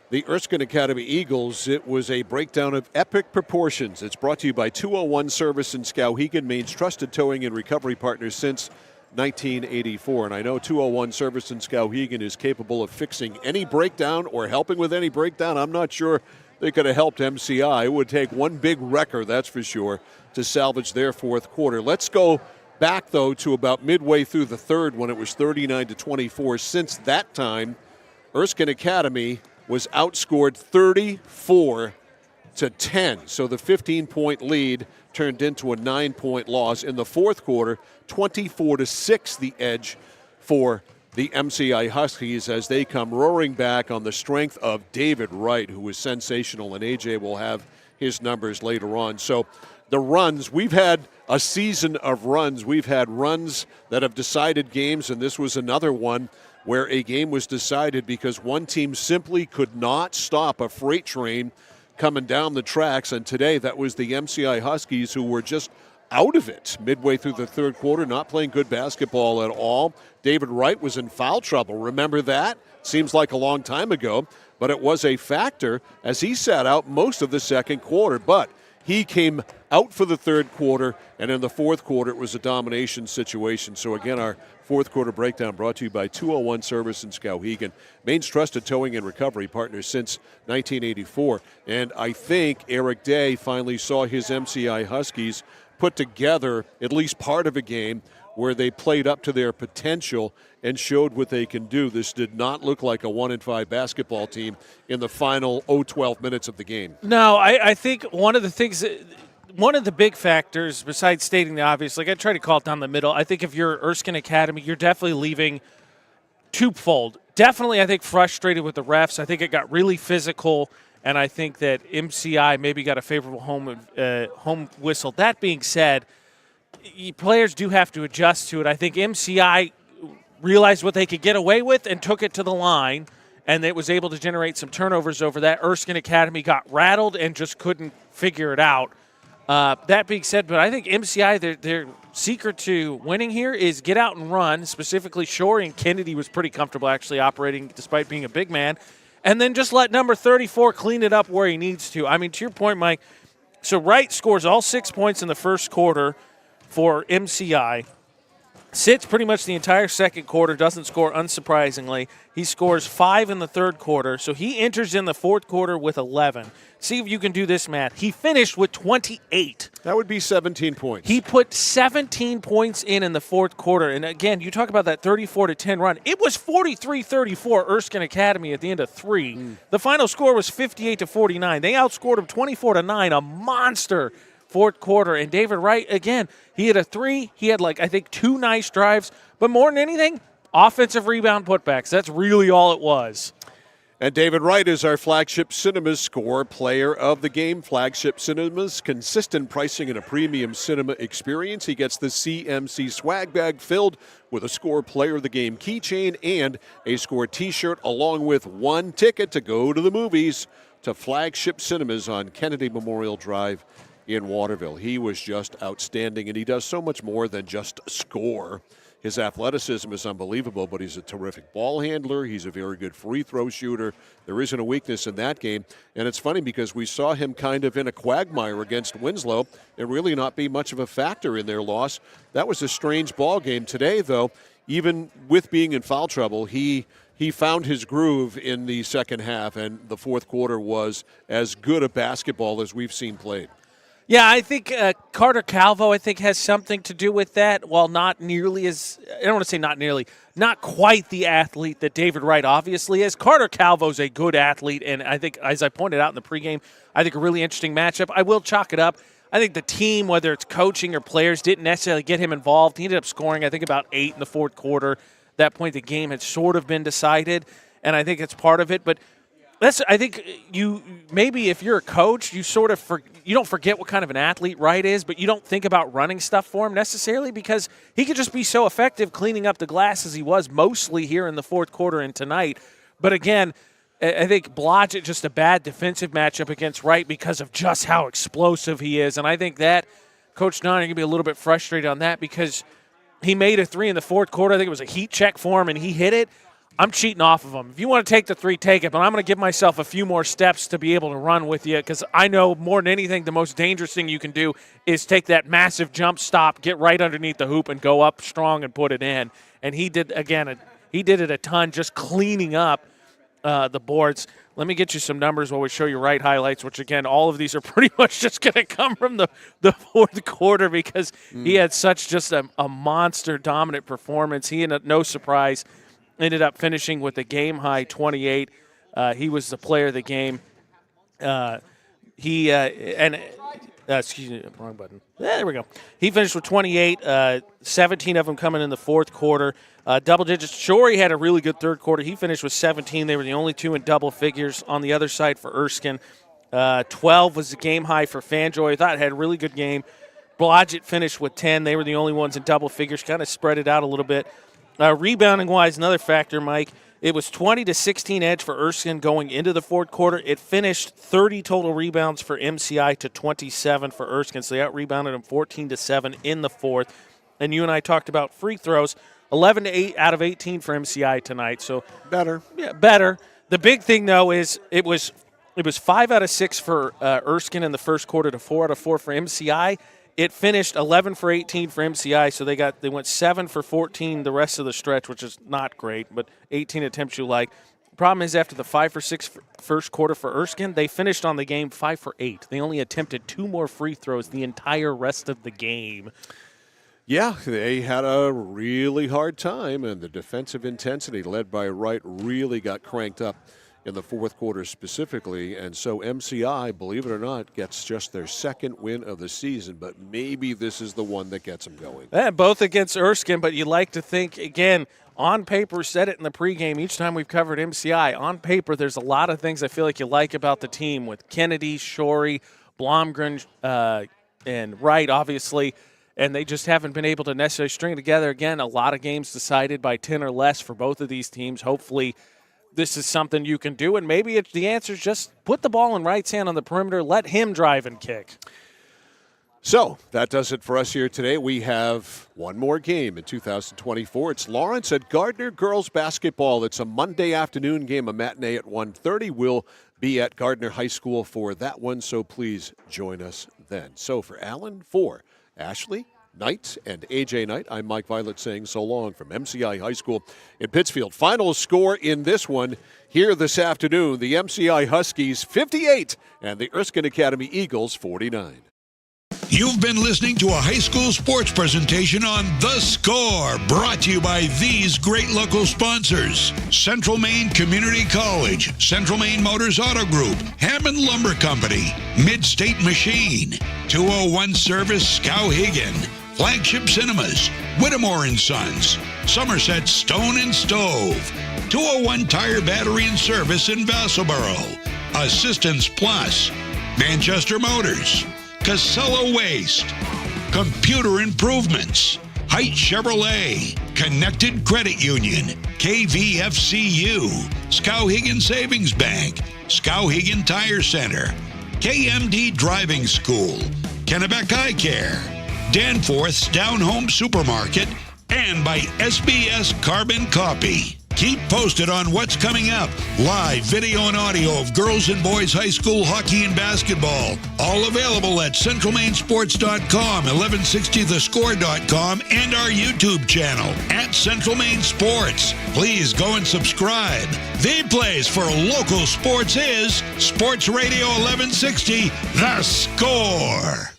the Erskine Academy Eagles, it was a breakdown of epic proportions. It's brought to you by 201 Service in Skowhegan, Maine's trusted towing and recovery partner since 1984. And I know 201 Service in Skowhegan is capable of fixing any breakdown or helping with any breakdown. I'm not sure they could have helped MCI. It would take one big wrecker, that's for sure, to salvage their fourth quarter. Let's go back, though, to about midway through the third when it was 39-24. Since that time, Erskine Academy was outscored 34-10. So the 15-point lead turned into a 9-point loss. In the fourth quarter, 24-6 the edge for the MCI Huskies as they come roaring back on the strength of David Wright, who was sensational, and AJ will have his numbers later on. So the runs, we've had a season of runs. We've had runs that have decided games, and this was another one where a game was decided because one team simply could not stop a freight train coming down the tracks, and today that was the MCI Huskies, who were just out of it midway through the third quarter, not playing good basketball at all. David Wright was in foul trouble. Remember that? Seems like a long time ago, but it was a factor as he sat out most of the second quarter. But he came out for the third quarter, and in the fourth quarter, it was a domination situation. So again, our fourth quarter breakdown brought to you by 201 Service in Skowhegan, Maine's trusted towing and recovery partner since 1984. And I think Eric Day finally saw his MCI Huskies put together at least part of a game where they played up to their potential and showed what they can do. This did not look like a 1-5 basketball team in the final 12 minutes of the game. No, I think one of the big factors, besides stating the obvious, like I try to call it down the middle, I think if you're Erskine Academy, you're definitely leaving twofold. Definitely, I think, frustrated with the refs. I think it got really physical, and I think that MCI maybe got a favorable home whistle. That being said, players do have to adjust to it. I think MCI realized what they could get away with and took it to the line, and it was able to generate some turnovers over that. Erskine Academy got rattled and just couldn't figure it out. That being said, but I think MCI, their secret to winning here is get out and run. Specifically, Shorey and Kennedy was pretty comfortable actually operating despite being a big man. And then just let number 34 clean it up where he needs to. I mean, to your point, Mike, so Wright scores all 6 points in the first quarter for MCI. Sits pretty much the entire second quarter, doesn't score unsurprisingly. He scores 5 in the third quarter, so he enters in the fourth quarter with 11. See if you can do this math. He finished with 28. That would be 17 points. He put 17 points in the fourth quarter. And again, you talk about that 34-10 run. It was 43-34 Erskine Academy at the end of 3. The final score was 58-49. They outscored him 24-9, a monster fourth quarter. And David Wright, again, he had a 3. He had, I think 2 nice drives. But more than anything, offensive rebound putbacks. That's really all it was. And David Wright is our Flagship Cinemas Score Player of the Game. Flagship Cinemas, consistent pricing and a premium cinema experience. He gets the CMC swag bag filled with a Score Player of the Game keychain and a Score t-shirt, along with 1 ticket to go to the movies to Flagship Cinemas on Kennedy Memorial Drive in Waterville. He was just outstanding, and he does so much more than just score. His athleticism is unbelievable, but he's a terrific ball handler. He's a very good free throw shooter. There isn't a weakness in that game. And it's funny because we saw him kind of in a quagmire against Winslow and really not be much of a factor in their loss. That was a strange ball game. Today, though, even with being in foul trouble, he found his groove in the second half, and the fourth quarter was as good a basketball as we've seen played. Yeah, I think Carter Calvo, has something to do with that. While not nearly as, I don't want to say not nearly, not quite the athlete that David Wright obviously is. Carter Calvo's a good athlete, and I think, as I pointed out in the pregame, I think a really interesting matchup. I will chalk it up. I think the team, whether it's coaching or players, didn't necessarily get him involved. He ended up scoring, I think, about 8 in the fourth quarter. At that point, the game had sort of been decided, and I think it's part of it. But I think you maybe if you're a coach, you sort of you don't forget what kind of an athlete Wright is, but you don't think about running stuff for him necessarily because he could just be so effective cleaning up the glass as he was mostly here in the fourth quarter and tonight. But again, I think Blodgett just a bad defensive matchup against Wright because of just how explosive he is, and I think that Coach Nunn going to be a little bit frustrated on that because he made a 3 in the fourth quarter. I think it was a heat check for him, and he hit it. I'm cheating off of him. If you want to take the 3, take it, but I'm going to give myself a few more steps to be able to run with you because I know more than anything the most dangerous thing you can do is take that massive jump stop, get right underneath the hoop, and go up strong and put it in. And he did, again, he did it a ton just cleaning up the boards. Let me get you some numbers while we show you Wright highlights, which, again, all of these are pretty much just going to come from the fourth quarter because he had such just a monster dominant performance. He, no surprise, ended up finishing with a game-high 28. He was the player of the game. Excuse me, wrong button. There we go. He finished with 28, 17 of them coming in the fourth quarter. Double digits. Shorey had a really good third quarter. He finished with 17. They were the only 2 in double figures. On the other side for Erskine, 12 was the game high for Fanjoy. I thought it had a really good game. Blodgett finished with 10. They were the only ones in double figures. Kind of spread it out a little bit. Rebounding-wise, another factor, Mike, it was 20-16 edge for Erskine going into the fourth quarter. It finished 30 total rebounds for MCI to 27 for Erskine, so they out-rebounded them 14-7 in the fourth. And you and I talked about free throws, 11-8 out of 18 for MCI tonight. So better. Yeah, better. The big thing, though, is it was 5 out of 6 for Erskine in the first quarter to 4 out of 4 for MCI. It finished 11 for 18 for MCI, so they went 7 for 14 the rest of the stretch, which is not great, but 18 attempts you like. Problem is, after the 5 for 6 first quarter for Erskine, they finished on the game 5 for 8. They only attempted 2 more free throws the entire rest of the game. Yeah, they had a really hard time, and the defensive intensity led by Wright really got cranked up in the fourth quarter specifically, and so MCI, believe it or not, gets just their second win of the season, but maybe this is the one that gets them going. Yeah, both against Erskine, but you like to think, again, on paper, said it in the pregame each time we've covered MCI, on paper there's a lot of things I feel like you like about the team with Kennedy, Shorey, Blomgren, and Wright, obviously, and they just haven't been able to necessarily string together. Again, a lot of games decided by 10 or less for both of these teams. Hopefully this is something you can do, and maybe the answer is just put the ball in Wright's hand on the perimeter, let him drive and kick. So that does it for us here today. We have one more game in 2024. It's Lawrence at Gardner girls basketball. It's a Monday afternoon game, a matinee at 1:30. We'll be at Gardner High School for that one, so please join us then. So for Alan, for Ashley, Knight, and AJ Knight, I'm Mike Violet saying so long from MCI High School in Pittsfield. Final score in this one here this afternoon, the MCI Huskies 58 and the Erskine Academy Eagles 49. You've been listening to a high school sports presentation on The Score, brought to you by these great local sponsors: Central Maine Community College, Central Maine Motors Auto Group, Hammond Lumber Company, Mid-State Machine, 201 Service Skowhegan, Flagship Cinemas, Whittemore & Sons, Somerset Stone and Stove, 201 Tire Battery and Service in Vassalboro, Assistance Plus, Manchester Motors, Casella Waste, Computer Improvements, Height Chevrolet, Connected Credit Union, KVFCU, Skowhegan Savings Bank, Skowhegan Tire Center, KMD Driving School, Kennebec Eye Care, Danforth's Down Home Supermarket, and by SBS Carbon Copy. Keep posted on what's coming up. Live video and audio of girls and boys high school hockey and basketball. All available at centralmainsports.com, 1160thescore.com, and our YouTube channel at Central Maine Sports. Please go and subscribe. The place for local sports is Sports Radio 1160, The Score.